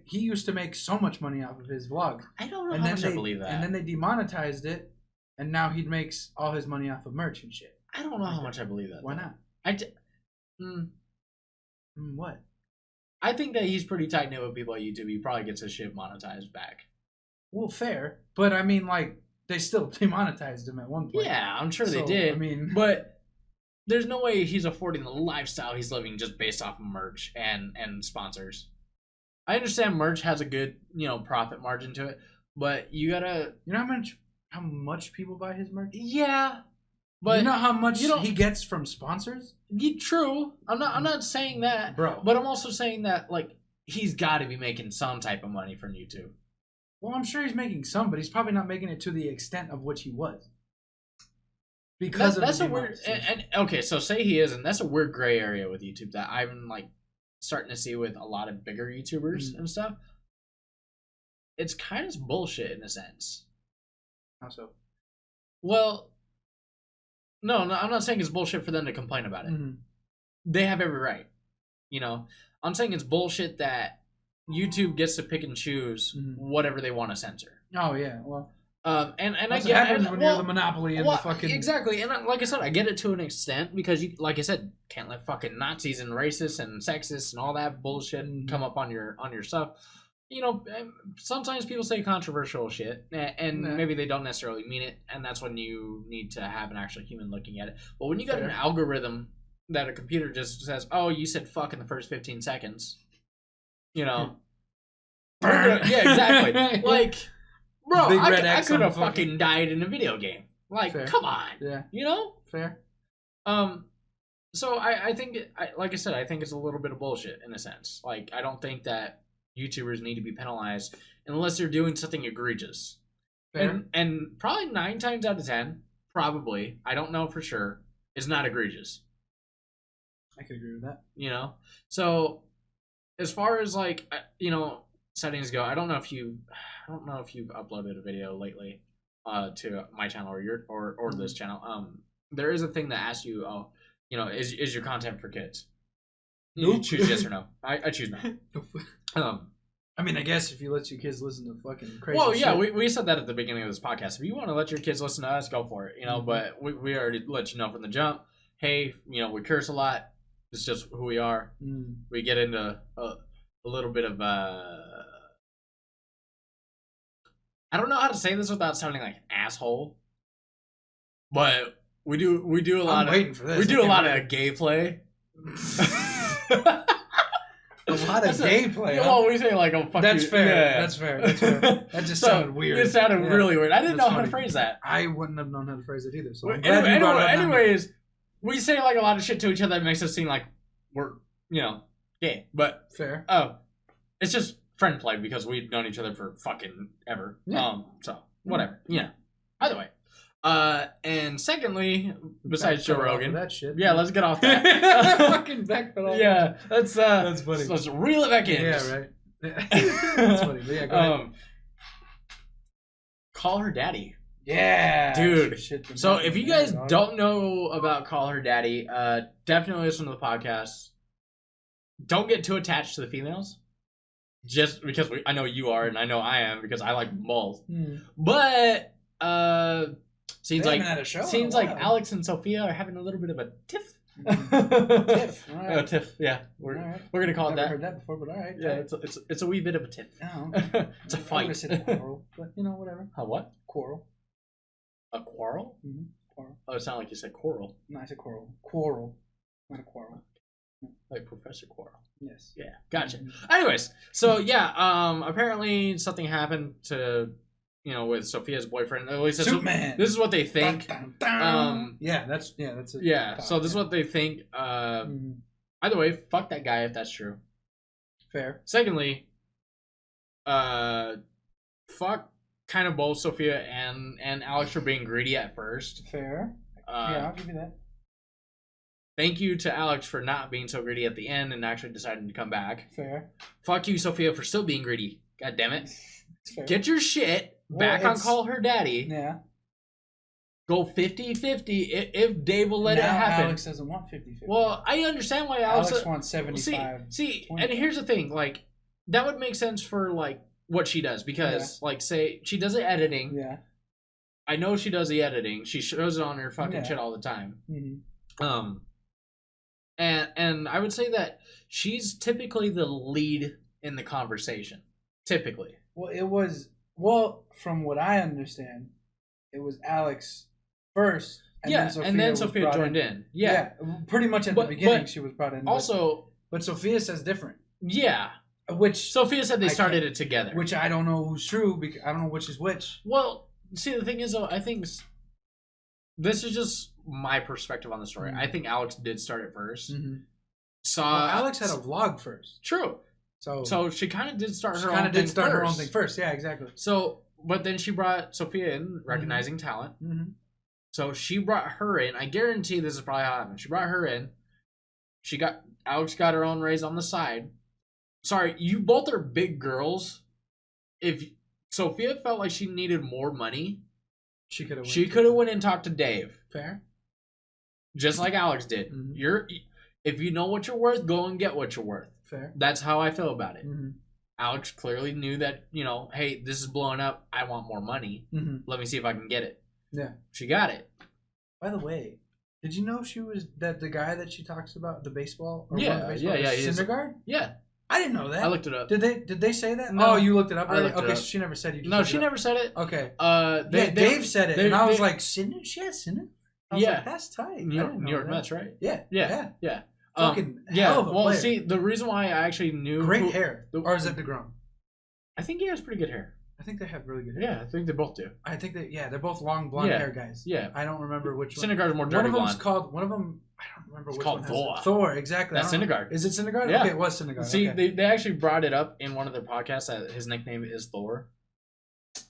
[SPEAKER 1] used to make so much money off of his vlogs.
[SPEAKER 2] I don't know how much I believe that.
[SPEAKER 1] And then they demonetized it, and now he makes all his money off of merch and shit.
[SPEAKER 2] I don't know how much I believe that.
[SPEAKER 1] Why not? What?
[SPEAKER 2] I think that he's pretty tight knit with people at YouTube. He probably gets his shit monetized back.
[SPEAKER 1] Well, fair, but I mean, like, they still demonetized him at one point.
[SPEAKER 2] Yeah, I'm sure they did.
[SPEAKER 1] I mean,
[SPEAKER 2] but there's no way he's affording the lifestyle he's living just based off of merch and sponsors. I understand merch has a good, you know, profit margin to it, but you gotta.
[SPEAKER 1] You know how much people buy his merch?
[SPEAKER 2] Yeah, but
[SPEAKER 1] you know how much he gets from sponsors?
[SPEAKER 2] True. I'm not saying that,
[SPEAKER 1] bro.
[SPEAKER 2] But I'm also saying that like he's got to be making some type of money from YouTube.
[SPEAKER 1] Well, I'm sure he's making some, but he's probably not making it to the extent of which he was. Because
[SPEAKER 2] that's a weird. And okay, so say he is, and that's a weird gray area with YouTube that I'm like starting to see with a lot of bigger YouTubers and stuff. It's kind of bullshit in a sense.
[SPEAKER 1] How so?
[SPEAKER 2] Well, no, I'm not saying it's bullshit for them to complain about it. They have every right. You know, I'm saying it's bullshit that YouTube gets to pick and choose whatever they want to censor.
[SPEAKER 1] Oh yeah, well.
[SPEAKER 2] And I get
[SPEAKER 1] happens when you're the monopoly and the fucking
[SPEAKER 2] exactly. And like I said, I get it to an extent because you, like I said, can't let fucking Nazis and racists and sexists and all that bullshit come up on your stuff. You know, sometimes people say controversial shit, and maybe they don't necessarily mean it, and that's when you need to have an actual human looking at it. But when you got an algorithm that a computer just says, "Oh, you said fuck in the first 15 seconds," you know, yeah, exactly, like. Bro, I could have fucking died in a video game. Like, come on.
[SPEAKER 1] Yeah.
[SPEAKER 2] You know?
[SPEAKER 1] Fair.
[SPEAKER 2] So I think, like I said, I think it's a little bit of bullshit in a sense. Like, I don't think that YouTubers need to be penalized unless they're doing something egregious. Fair. And probably 9 times out of 10, probably, I don't know for sure, is not egregious.
[SPEAKER 1] I could agree with that.
[SPEAKER 2] You know? So, as far as, like, you know, settings go, I don't know if you've uploaded a video lately to my channel or this channel. There is a thing that asks you, you know, is your content for kids? You choose yes or no. I choose no.
[SPEAKER 1] I mean, I guess if you let your kids listen to fucking crazy
[SPEAKER 2] well, yeah,
[SPEAKER 1] shit.
[SPEAKER 2] we said that at the beginning of this podcast. If you want to let your kids listen to us, go for it. You know, but we already let you know from the jump. Hey, you know, we curse a lot. It's just who we are. We get into a little bit of I don't know how to say this without sounding like an asshole, but we do a lot.
[SPEAKER 1] I'm waiting for this.
[SPEAKER 2] We do a lot of gay play.
[SPEAKER 1] A lot of gay play.
[SPEAKER 2] Well, we say like, "Oh fuck."
[SPEAKER 1] That's
[SPEAKER 2] you.
[SPEAKER 1] fair.
[SPEAKER 2] Yeah.
[SPEAKER 1] That's fair. That's fair. That just sounded weird.
[SPEAKER 2] It sounded really weird. I didn't know how to phrase that.
[SPEAKER 1] I wouldn't have known how to phrase it either. So
[SPEAKER 2] anyways, we say like a lot of shit to each other that makes us seem like we're, you know, gay. But
[SPEAKER 1] fair.
[SPEAKER 2] Oh, it's just friend play because we've known each other for fucking ever. Yeah. So whatever. Yeah. Either way. And secondly, besides Joe Rogan,
[SPEAKER 1] that shit.
[SPEAKER 2] Yeah, let's get off that.
[SPEAKER 1] Fucking backpedal.
[SPEAKER 2] Yeah, that's
[SPEAKER 1] funny.
[SPEAKER 2] Let's reel it back in.
[SPEAKER 1] Yeah, right. That's funny. But yeah, go ahead.
[SPEAKER 2] Call Her Daddy.
[SPEAKER 1] Yeah,
[SPEAKER 2] dude. So if you guys don't know about Call Her Daddy, definitely listen to the podcast. Don't get too attached to the females. Just because I know you are, and I know I am, because I like both. But seems like Alex and Sophia are having a little bit of a tiff.
[SPEAKER 1] Tiff. All right.
[SPEAKER 2] Tiff. Yeah, we're gonna call it that.
[SPEAKER 1] I've heard that before, but all right.
[SPEAKER 2] Yeah, it's a wee bit of a tiff.
[SPEAKER 1] Oh.
[SPEAKER 2] It's a fight.
[SPEAKER 1] I would have said quarrel, but you know, whatever.
[SPEAKER 2] A what?
[SPEAKER 1] Quarrel.
[SPEAKER 2] A quarrel?
[SPEAKER 1] Mm-hmm. Quarrel.
[SPEAKER 2] Oh, it sounded like you said coral.
[SPEAKER 1] No, I said quarrel. Quarrel, not a quarrel.
[SPEAKER 2] Like Professor Quarrel.
[SPEAKER 1] Yes.
[SPEAKER 2] Yeah, gotcha. Anyways, so yeah, apparently something happened to with Sophia's boyfriend. At least
[SPEAKER 1] Superman.
[SPEAKER 2] This is what they think.
[SPEAKER 1] Dun, dun, dun. That's it.
[SPEAKER 2] Yeah. So this is what they think. Either way, fuck that guy if that's true.
[SPEAKER 1] Fair.
[SPEAKER 2] Secondly, fuck kind of both Sophia and Alex for being greedy at first.
[SPEAKER 1] Fair. Yeah, I'll give you that.
[SPEAKER 2] Thank you to Alex for not being so greedy at the end and actually deciding to come back.
[SPEAKER 1] Fair.
[SPEAKER 2] Fuck you, Sophia, for still being greedy. God damn it.
[SPEAKER 1] Fair.
[SPEAKER 2] Get your shit back on Call Her Daddy.
[SPEAKER 1] Yeah.
[SPEAKER 2] Go 50-50 if Dave will let it happen.
[SPEAKER 1] Alex doesn't want 50-50.
[SPEAKER 2] Well, I understand why Alex
[SPEAKER 1] wants 75.
[SPEAKER 2] See, and here's the thing, like, that would make sense for, like, what she does. Because, like, say, she does the editing.
[SPEAKER 1] Yeah.
[SPEAKER 2] I know she does the editing. She shows it on her fucking shit all the time.
[SPEAKER 1] Mm-hmm.
[SPEAKER 2] And I would say that she's typically the lead in the conversation. Typically.
[SPEAKER 1] Well, from what I understand, it was Alex first. And then Sophia
[SPEAKER 2] joined in. Yeah.
[SPEAKER 1] Pretty much at the beginning she was brought in.
[SPEAKER 2] Also...
[SPEAKER 1] But Sophia says different.
[SPEAKER 2] Yeah.
[SPEAKER 1] Which...
[SPEAKER 2] Sophia said they started it together.
[SPEAKER 1] Which I don't know who's true, because I don't know which is which.
[SPEAKER 2] Well, see, the thing is, though, I think... This is just my perspective on the story. I think Alex did start it first.
[SPEAKER 1] Mm-hmm. Alex had a vlog first.
[SPEAKER 2] True. So she kind of did start her own thing
[SPEAKER 1] first. Yeah, exactly.
[SPEAKER 2] So, but then she brought Sophia in, recognizing talent.
[SPEAKER 1] Mm-hmm.
[SPEAKER 2] So she brought her in. I guarantee this is probably how it happened. She brought her in. Alex got her own raise on the side. Sorry, you both are big girls. If Sophia felt like she needed more money, she could have went and talked to Dave.
[SPEAKER 1] Fair.
[SPEAKER 2] Just like Alex did. Mm-hmm. If you know what you're worth, go and get what you're worth.
[SPEAKER 1] Fair.
[SPEAKER 2] That's how I feel about it.
[SPEAKER 1] Mm-hmm.
[SPEAKER 2] Alex clearly knew that, hey, this is blowing up. I want more money.
[SPEAKER 1] Mm-hmm.
[SPEAKER 2] Let me see if I can get it.
[SPEAKER 1] Yeah.
[SPEAKER 2] She got it.
[SPEAKER 1] By the way, did you know she was the guy that she talks about, the baseball?
[SPEAKER 2] Yeah.
[SPEAKER 1] Syndergaard?
[SPEAKER 2] Yeah.
[SPEAKER 1] I didn't know that.
[SPEAKER 2] I looked it up.
[SPEAKER 1] Did they say that?
[SPEAKER 2] No.
[SPEAKER 1] Oh, you looked it up already?
[SPEAKER 2] Okay,
[SPEAKER 1] so she never said you.
[SPEAKER 2] No, she never said it.
[SPEAKER 1] Okay.
[SPEAKER 2] Dave
[SPEAKER 1] said it, and I was like, Cinder? She has Cinder? I was like, that's tight.
[SPEAKER 2] New York Mets, right?
[SPEAKER 1] Yeah.
[SPEAKER 2] Fucking
[SPEAKER 1] hell of a player.
[SPEAKER 2] See, the reason why I actually knew...
[SPEAKER 1] Great hair. Or is it DeGrom?
[SPEAKER 2] I think he has pretty good hair.
[SPEAKER 1] I think they have really good hair.
[SPEAKER 2] Yeah, I think they both do.
[SPEAKER 1] I think they're both long blonde hair guys.
[SPEAKER 2] Yeah.
[SPEAKER 1] I don't remember which one.
[SPEAKER 2] Syndergaard's more dirty blonde.
[SPEAKER 1] One of them, I don't remember which one.
[SPEAKER 2] It's called Thor.
[SPEAKER 1] Thor, exactly.
[SPEAKER 2] That's Syndergaard.
[SPEAKER 1] Is it Syndergaard?
[SPEAKER 2] Yeah.
[SPEAKER 1] Okay, it was Syndergaard.
[SPEAKER 2] See, they actually brought it up in one of their podcasts that his nickname is Thor.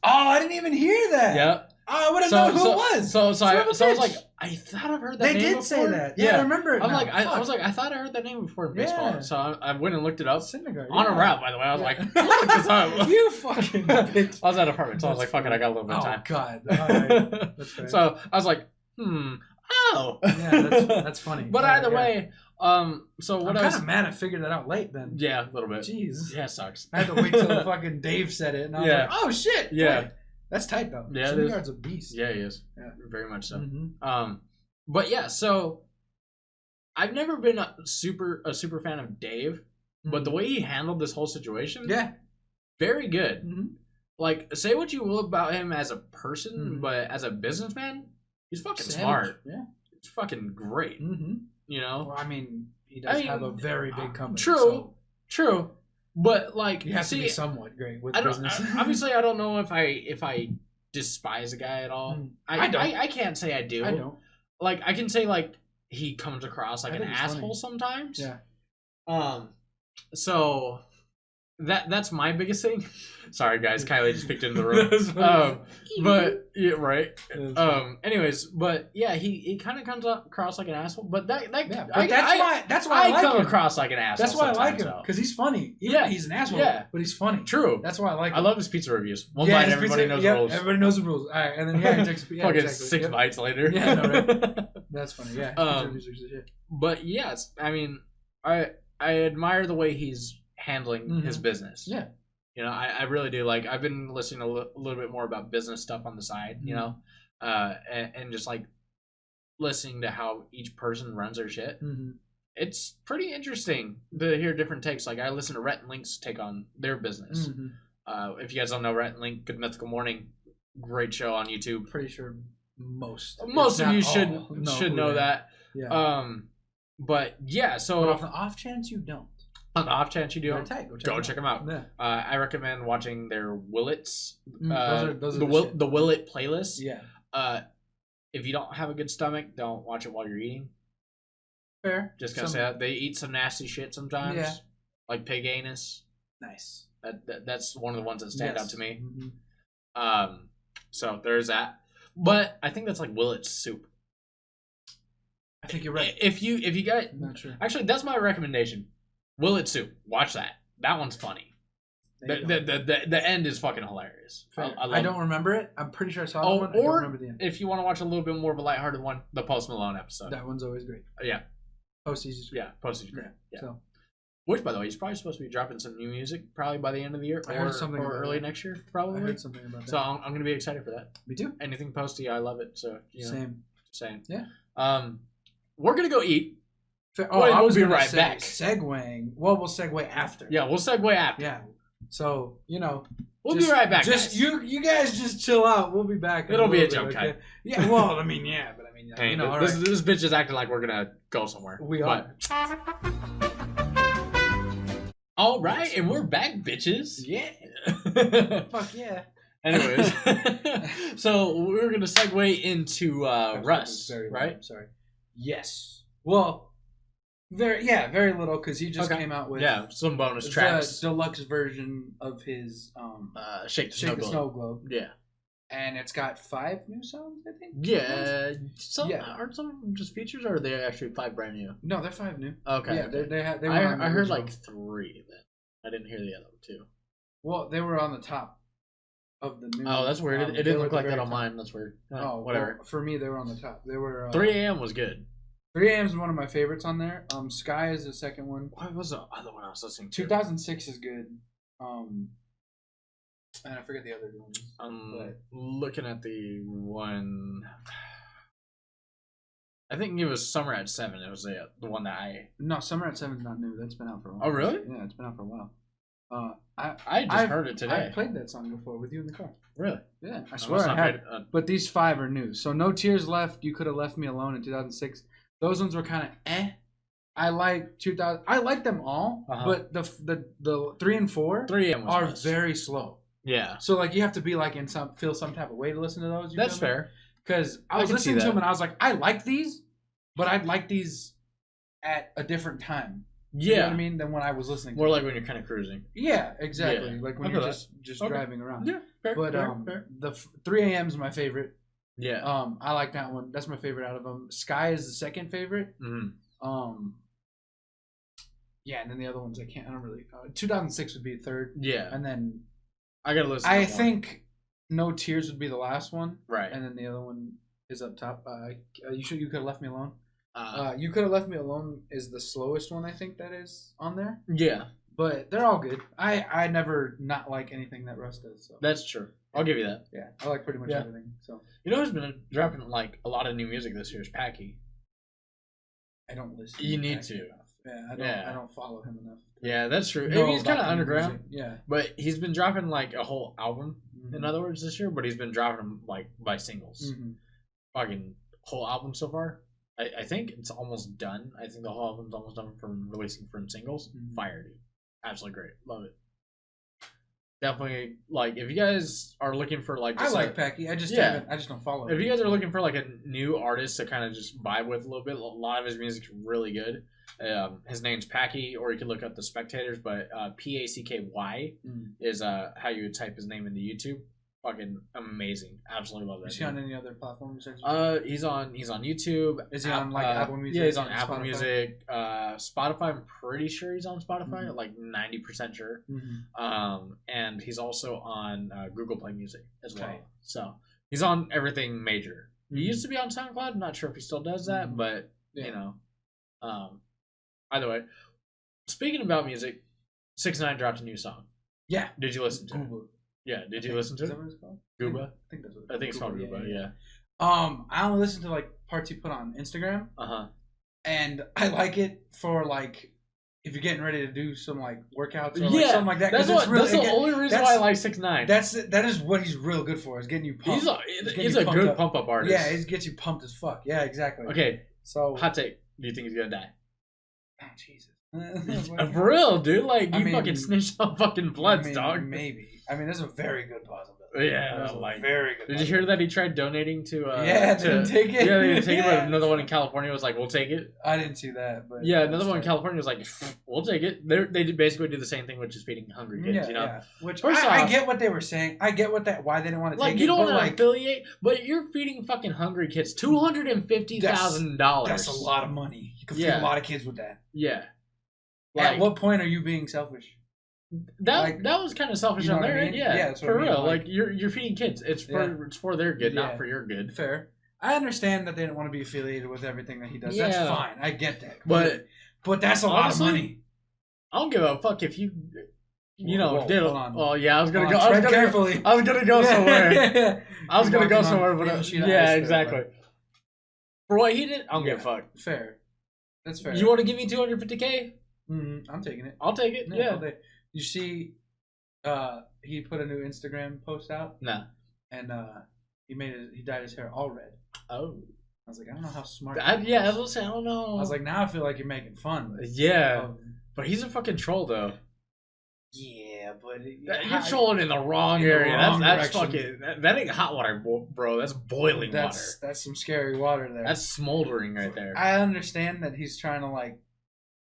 [SPEAKER 1] Oh, I didn't even hear that.
[SPEAKER 2] Yep.
[SPEAKER 1] Oh, I wouldn't know who it was.
[SPEAKER 2] So I was like, I thought I've heard that name before.
[SPEAKER 1] They did say that. Yeah, I remember it.
[SPEAKER 2] I was like, I thought I heard that name before in baseball. Yeah. So I went and looked it up.
[SPEAKER 1] Syndergaard.
[SPEAKER 2] On a route, by the way. I was like, look this up.
[SPEAKER 1] You fucking bitch.
[SPEAKER 2] I was at an apartment, so I was like, fuck it, I got a little bit of time.
[SPEAKER 1] Oh, God. All right. That's fair.
[SPEAKER 2] So I was like, oh.
[SPEAKER 1] Yeah, that's funny.
[SPEAKER 2] But either way, so what
[SPEAKER 1] I'm kind of mad I figured that out late then.
[SPEAKER 2] Yeah, a little bit.
[SPEAKER 1] Jeez.
[SPEAKER 2] Yeah, it sucks.
[SPEAKER 1] I had to wait till the fucking Dave said it, and I was like, oh, shit.
[SPEAKER 2] Yeah.
[SPEAKER 1] Boy. That's tight, though.
[SPEAKER 2] Yeah,
[SPEAKER 1] Syndergaard's a beast.
[SPEAKER 2] Yeah, he is.
[SPEAKER 1] Yeah.
[SPEAKER 2] Very much so.
[SPEAKER 1] Mm-hmm.
[SPEAKER 2] But yeah, so I've never been a super fan of Dave, but the way he handled this whole situation, very good.
[SPEAKER 1] Mm-hmm.
[SPEAKER 2] Like, say what you will about him as a person, but as a businessman, he's fucking smart.
[SPEAKER 1] Yeah,
[SPEAKER 2] it's fucking great.
[SPEAKER 1] Mm-hmm.
[SPEAKER 2] Well,
[SPEAKER 1] I mean, he does have a very big company.
[SPEAKER 2] True. But like,
[SPEAKER 1] you have to be somewhat great with business.
[SPEAKER 2] Obviously, I don't know if I despise a guy at all. I don't. I can't say I do.
[SPEAKER 1] I don't.
[SPEAKER 2] Like, I can say like he comes across like an asshole sometimes.
[SPEAKER 1] Yeah.
[SPEAKER 2] So that's my biggest thing. Sorry guys, Kylie just picked into the room. But yeah, right. Anyways, but yeah, he kind of comes across like an asshole. But that's why I come across like an asshole.
[SPEAKER 1] That's why I like him, because he's funny. He's an asshole. Yeah, but he's funny.
[SPEAKER 2] True.
[SPEAKER 1] That's why I like him.
[SPEAKER 2] I love his pizza reviews. One bite, everybody knows the rules.
[SPEAKER 1] Everybody knows the rules. All right, and then he takes
[SPEAKER 2] fucking 6 bites later.
[SPEAKER 1] Yeah, no, right? That's funny. Yeah.
[SPEAKER 2] But yes, I mean, I admire the way he's handling his business.
[SPEAKER 1] Yeah.
[SPEAKER 2] I really do. Like, I've been listening a little bit more about business stuff on the side, and just like listening to how each person runs their shit.
[SPEAKER 1] Mm-hmm.
[SPEAKER 2] It's pretty interesting to hear different takes. Like, I listen to Rhett and Link's take on their business.
[SPEAKER 1] Mm-hmm.
[SPEAKER 2] If you guys don't know Rhett and Link, Good Mythical Morning, great show on YouTube.
[SPEAKER 1] Pretty sure most
[SPEAKER 2] of you should know that.
[SPEAKER 1] Yeah.
[SPEAKER 2] But yeah, so
[SPEAKER 1] but off the off chance you don't.
[SPEAKER 2] On the off chance you do, go check them out.
[SPEAKER 1] Yeah.
[SPEAKER 2] I recommend watching their Willits.
[SPEAKER 1] Those are
[SPEAKER 2] the Willet playlist.
[SPEAKER 1] Yeah.
[SPEAKER 2] If you don't have a good stomach, don't watch it while you're eating.
[SPEAKER 1] Fair.
[SPEAKER 2] Just gonna say that they eat some nasty shit sometimes.
[SPEAKER 1] Yeah.
[SPEAKER 2] Like pig anus.
[SPEAKER 1] Nice.
[SPEAKER 2] That's one of the ones that stand out to me.
[SPEAKER 1] Mm-hmm.
[SPEAKER 2] So there's that. But I think that's like Willet's soup.
[SPEAKER 1] I think you're right.
[SPEAKER 2] If you guys,
[SPEAKER 1] I'm not sure.
[SPEAKER 2] Actually, that's my recommendation. Willet soup. Watch that. That one's funny. The end is fucking hilarious.
[SPEAKER 1] I don't remember it. I'm pretty sure I saw that one. I don't remember the end.
[SPEAKER 2] If you want to watch a little bit more of a lighthearted one, the Post Malone episode.
[SPEAKER 1] That one's always great.
[SPEAKER 2] Yeah.
[SPEAKER 1] Postie's great.
[SPEAKER 2] Yeah, Postie's great. Yeah.
[SPEAKER 1] So.
[SPEAKER 2] Which, by the way, he's probably supposed to be dropping some new music probably by the end of the year or early next year, probably.
[SPEAKER 1] I heard something about that.
[SPEAKER 2] So I'm going to be excited for that.
[SPEAKER 1] Me too.
[SPEAKER 2] Anything Posty, I love it. So
[SPEAKER 1] Same.
[SPEAKER 2] Just saying.
[SPEAKER 1] Yeah.
[SPEAKER 2] We're going to go eat.
[SPEAKER 1] I was
[SPEAKER 2] be
[SPEAKER 1] gonna
[SPEAKER 2] right
[SPEAKER 1] say,
[SPEAKER 2] back.
[SPEAKER 1] Segueing. Well, we'll segue after.
[SPEAKER 2] Yeah, we'll segue after.
[SPEAKER 1] Yeah. So,
[SPEAKER 2] we'll be right back.
[SPEAKER 1] Just
[SPEAKER 2] guys.
[SPEAKER 1] you guys just chill out. We'll be back.
[SPEAKER 2] It'll be a joke, okay?
[SPEAKER 1] Yeah. Well, but
[SPEAKER 2] hey,
[SPEAKER 1] all
[SPEAKER 2] this
[SPEAKER 1] right.
[SPEAKER 2] this bitch is acting like we're gonna go somewhere.
[SPEAKER 1] We are.
[SPEAKER 2] All right, and we're back, bitches.
[SPEAKER 1] Yeah. Fuck yeah.
[SPEAKER 2] Anyways, so we're gonna segue into Russ, right?
[SPEAKER 1] Sorry. Yes. Well, very little because he just came out with
[SPEAKER 2] some bonus tracks,
[SPEAKER 1] the deluxe version of his
[SPEAKER 2] Shake the Snow Globe. Yeah.
[SPEAKER 1] And it's got 5 new songs, I think.
[SPEAKER 2] Yeah. Aren't some of them just features, or are they actually 5 brand new?
[SPEAKER 1] No, they're 5 new.
[SPEAKER 2] Okay.
[SPEAKER 1] Yeah, they were
[SPEAKER 2] I heard like 3 then. I didn't hear the other 2.
[SPEAKER 1] Well, they were on the top of the new.
[SPEAKER 2] Oh, that's weird. It didn't look like that on mine. That's weird.
[SPEAKER 1] Oh,
[SPEAKER 2] whatever.
[SPEAKER 1] Well, for me, they were on the top. They were.
[SPEAKER 2] 3 a.m. was good.
[SPEAKER 1] 3 a.m. is one of my favorites on there. Sky is the second one.
[SPEAKER 2] What was the other one I was listening to?
[SPEAKER 1] 2006 is good. And I forget the other ones.
[SPEAKER 2] Looking at the one. I think it was Summer at 7. It was the one that I.
[SPEAKER 1] No, Summer at 7 is not new. That's been out for a while.
[SPEAKER 2] Oh, really?
[SPEAKER 1] Yeah, it's been out for a while.
[SPEAKER 2] I just heard it today.
[SPEAKER 1] I played that song before with you in the car.
[SPEAKER 2] Really?
[SPEAKER 1] Yeah, I swear I had. But these 5 are new. So No Tears Left, You Could Have Left Me Alone in 2006. Those ones were kind of eh. I like 2000. I like them all, but the 3 and 4 are very slow.
[SPEAKER 2] Yeah.
[SPEAKER 1] So like you have to be like feel some type of way to listen to those.
[SPEAKER 2] That's fair.
[SPEAKER 1] Because I was listening to them and I was like, I like these, but I'd like these at a different time.
[SPEAKER 2] Yeah.
[SPEAKER 1] You know what I mean? Than when I was listening.
[SPEAKER 2] More like when you're kind of cruising.
[SPEAKER 1] Yeah, exactly. Yeah. Like when you're just driving around.
[SPEAKER 2] Yeah. Fair,
[SPEAKER 1] but
[SPEAKER 2] fair.
[SPEAKER 1] The 3 a.m. is my favorite.
[SPEAKER 2] Yeah.
[SPEAKER 1] I like that one. That's my favorite out of them. Sky is the second favorite.
[SPEAKER 2] Mm-hmm.
[SPEAKER 1] Yeah, and then the other ones I don't really. 2006 would be third.
[SPEAKER 2] Yeah.
[SPEAKER 1] And then
[SPEAKER 2] I gotta listen.
[SPEAKER 1] I think No Tears would be the last one.
[SPEAKER 2] Right.
[SPEAKER 1] And then the other one is up top. You could have left me alone. You could have left me alone is the slowest one I think that is on there.
[SPEAKER 2] Yeah.
[SPEAKER 1] But they're all good. I never not like anything that Russ does. So.
[SPEAKER 2] That's true. I'll give you that.
[SPEAKER 1] Yeah, I like pretty much everything. So
[SPEAKER 2] you know who's been dropping like a lot of new music this year is Packy.
[SPEAKER 1] I don't listen.
[SPEAKER 2] You need to.
[SPEAKER 1] Enough. Yeah, I don't follow him enough.
[SPEAKER 2] Yeah, that's true. Maybe he's kind of underground.
[SPEAKER 1] Music. Yeah,
[SPEAKER 2] but he's been dropping like a whole album. In other words, this year, but he's been dropping them like by singles. Fucking whole album so far. I think it's almost done. I think the whole album's almost done from releasing from singles. Fire, dude. Absolutely great. Love it. Definitely, like, if you guys are looking for, like...
[SPEAKER 1] I like Packy. I just don't follow him.
[SPEAKER 2] If you guys are looking for, like, a new artist to kind of just vibe with a little bit, a lot of his music's really good. His name's Packy, or you can look up The Spectators, but Packy is how you would type his name into YouTube. Fucking amazing. Absolutely love that.
[SPEAKER 1] Is he on any other platforms?
[SPEAKER 2] He's on YouTube.
[SPEAKER 1] Is he on like Apple Music?
[SPEAKER 2] Yeah, he's on Apple Music. Spotify, I'm pretty sure he's on Spotify, like 90% sure. And he's also on Google Play Music as well. So he's on everything major. He used to be on SoundCloud. I'm not sure if he still does that, but you know. Either way, speaking about music, 6ix9ine dropped a new song.
[SPEAKER 1] Yeah.
[SPEAKER 2] Did you listen to it? Yeah, did you listen to it?
[SPEAKER 1] Is that what it's called?
[SPEAKER 2] Gooba?
[SPEAKER 1] I think that's what it's
[SPEAKER 2] called. I think it's called Gooba, yeah.
[SPEAKER 1] I only listen to like parts you put on Instagram. And I like it for like if you're getting ready to do some like workouts or like something like that.
[SPEAKER 2] That's the only reason why I like 6ix9ine.
[SPEAKER 1] That is what he's real good for, is getting you pumped.
[SPEAKER 2] He's a good pump up artist.
[SPEAKER 1] Yeah, he gets you pumped as fuck. Yeah, exactly.
[SPEAKER 2] Okay.
[SPEAKER 1] So
[SPEAKER 2] hot take. Do you think he's gonna die?
[SPEAKER 1] Oh Jesus.
[SPEAKER 2] For real, dude. Like, you fucking snitched on fucking Bloods, dog.
[SPEAKER 1] Maybe. I mean, there's a very good possibility.
[SPEAKER 2] Yeah, like
[SPEAKER 1] very good.
[SPEAKER 2] Did you hear that he tried donating to?
[SPEAKER 1] Didn't take it.
[SPEAKER 2] Yeah, they didn't take it. But another one in California was like, "We'll take it."
[SPEAKER 1] I didn't see that, but
[SPEAKER 2] yeah, another one in California was like, "We'll take it." They basically do the same thing, which is feeding hungry kids.
[SPEAKER 1] Which
[SPEAKER 2] First off,
[SPEAKER 1] I get what they were saying. I get why they didn't want to take it.
[SPEAKER 2] Like, you don't want to affiliate, but you're feeding fucking hungry kids $250,000.
[SPEAKER 1] That's a lot of money. You can feed a lot of kids with that.
[SPEAKER 2] Yeah.
[SPEAKER 1] At what point are you being selfish?
[SPEAKER 2] That was kind of selfish on their end, yeah. For real. Like, you're feeding kids. It's for their good, not for your good.
[SPEAKER 1] Fair. I understand that they didn't want to be affiliated with everything that he does. Yeah. That's fine. I get that. But that's a lot of money. I
[SPEAKER 2] don't give a fuck if you did. Oh yeah, I was gonna
[SPEAKER 1] go. I was
[SPEAKER 2] gonna go somewhere. I was gonna go somewhere, but exactly. For what he did, I don't give a fuck.
[SPEAKER 1] Fair. That's fair.
[SPEAKER 2] You want to give me $250K?
[SPEAKER 1] I'm taking it.
[SPEAKER 2] I'll take it. Yeah.
[SPEAKER 1] You see, he put a new Instagram post out.
[SPEAKER 2] No.
[SPEAKER 1] And he dyed his hair all red.
[SPEAKER 2] Oh.
[SPEAKER 1] I was like, I don't know how smart.
[SPEAKER 2] I was saying, I don't know.
[SPEAKER 1] I was like, now I feel like you're making fun.
[SPEAKER 2] Yeah. But he's a fucking troll, though.
[SPEAKER 1] Yeah, but
[SPEAKER 2] you're trolling in the wrong area. That's fucking. That ain't hot water, bro. That's boiling water.
[SPEAKER 1] That's some scary water there.
[SPEAKER 2] That's smoldering right there.
[SPEAKER 1] I understand that he's trying to like.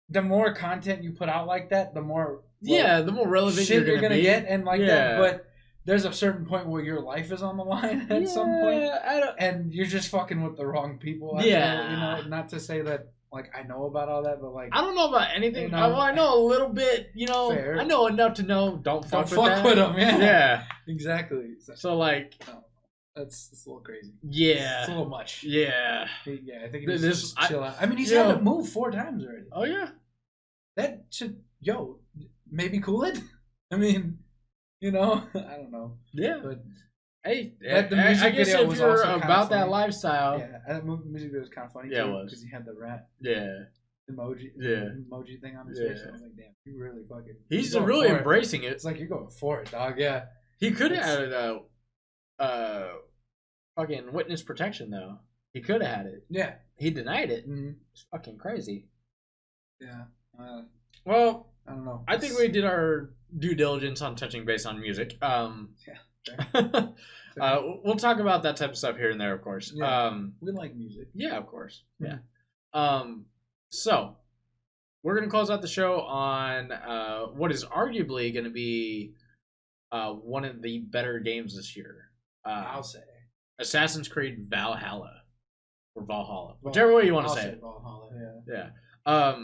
[SPEAKER 1] The more content you put out like that, the more
[SPEAKER 2] the more relevant
[SPEAKER 1] you're gonna get, and like that. But there's a certain point where your life is on the line at some point, and you're just fucking with the wrong people. Not to say that like I know about all that, but like
[SPEAKER 2] I don't know about anything. I know a little bit. Fair. I know enough to know don't fuck with
[SPEAKER 1] them.
[SPEAKER 2] Yeah,
[SPEAKER 1] exactly.
[SPEAKER 2] So like.
[SPEAKER 1] It's a little crazy.
[SPEAKER 2] Yeah.
[SPEAKER 1] It's a little much.
[SPEAKER 2] Yeah.
[SPEAKER 1] Yeah, I think he just chill out. I mean, he's had to move 4 times already.
[SPEAKER 2] Oh, yeah.
[SPEAKER 1] That should, maybe cool it? I mean, I don't know.
[SPEAKER 2] Yeah.
[SPEAKER 1] But
[SPEAKER 2] hey, I guess if you're about that lifestyle.
[SPEAKER 1] Yeah, that music video was kind of funny,
[SPEAKER 2] too. It was.
[SPEAKER 1] Because he had the rat.
[SPEAKER 2] Yeah.
[SPEAKER 1] Emoji thing on his face. I was like, damn, you really fucking.
[SPEAKER 2] He's really embracing it.
[SPEAKER 1] It's like, you're going for it, dog. Yeah.
[SPEAKER 2] He could have added fucking witness protection though. He could have had it.
[SPEAKER 1] Yeah.
[SPEAKER 2] He denied it. Mm-hmm. It's fucking crazy.
[SPEAKER 1] Yeah.
[SPEAKER 2] Well,
[SPEAKER 1] I don't know.
[SPEAKER 2] I think we did our due diligence on touching base on music. We'll talk about that type of stuff here and there, of course.
[SPEAKER 1] Yeah. We like music.
[SPEAKER 2] Yeah, of course. Mm-hmm. Yeah. So we're gonna close out the show on what is arguably gonna be one of the better games this year.
[SPEAKER 1] I'll say
[SPEAKER 2] Assassin's Creed Valhalla or Valhalla, whichever way you want to say it.
[SPEAKER 1] Valhalla,
[SPEAKER 2] yeah.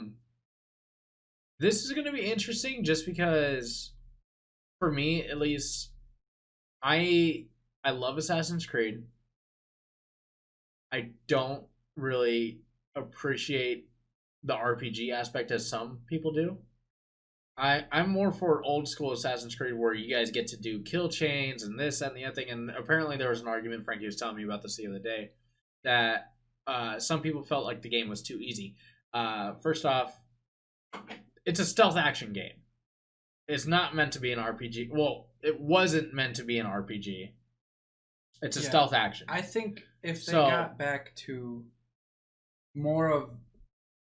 [SPEAKER 2] This is going to be interesting just because, for me at least, I love Assassin's Creed. I don't really appreciate the RPG aspect as some people do. I'm more for old school Assassin's Creed where you guys get to do kill chains and this, that, and the other thing. And apparently there was an argument, Frankie was telling me about this the other day, that some people felt like the game was too easy. First off, it's a stealth action game. It's not meant to be an RPG. Well, it wasn't meant to be an RPG. It's a stealth action.
[SPEAKER 1] I think if they got back to more of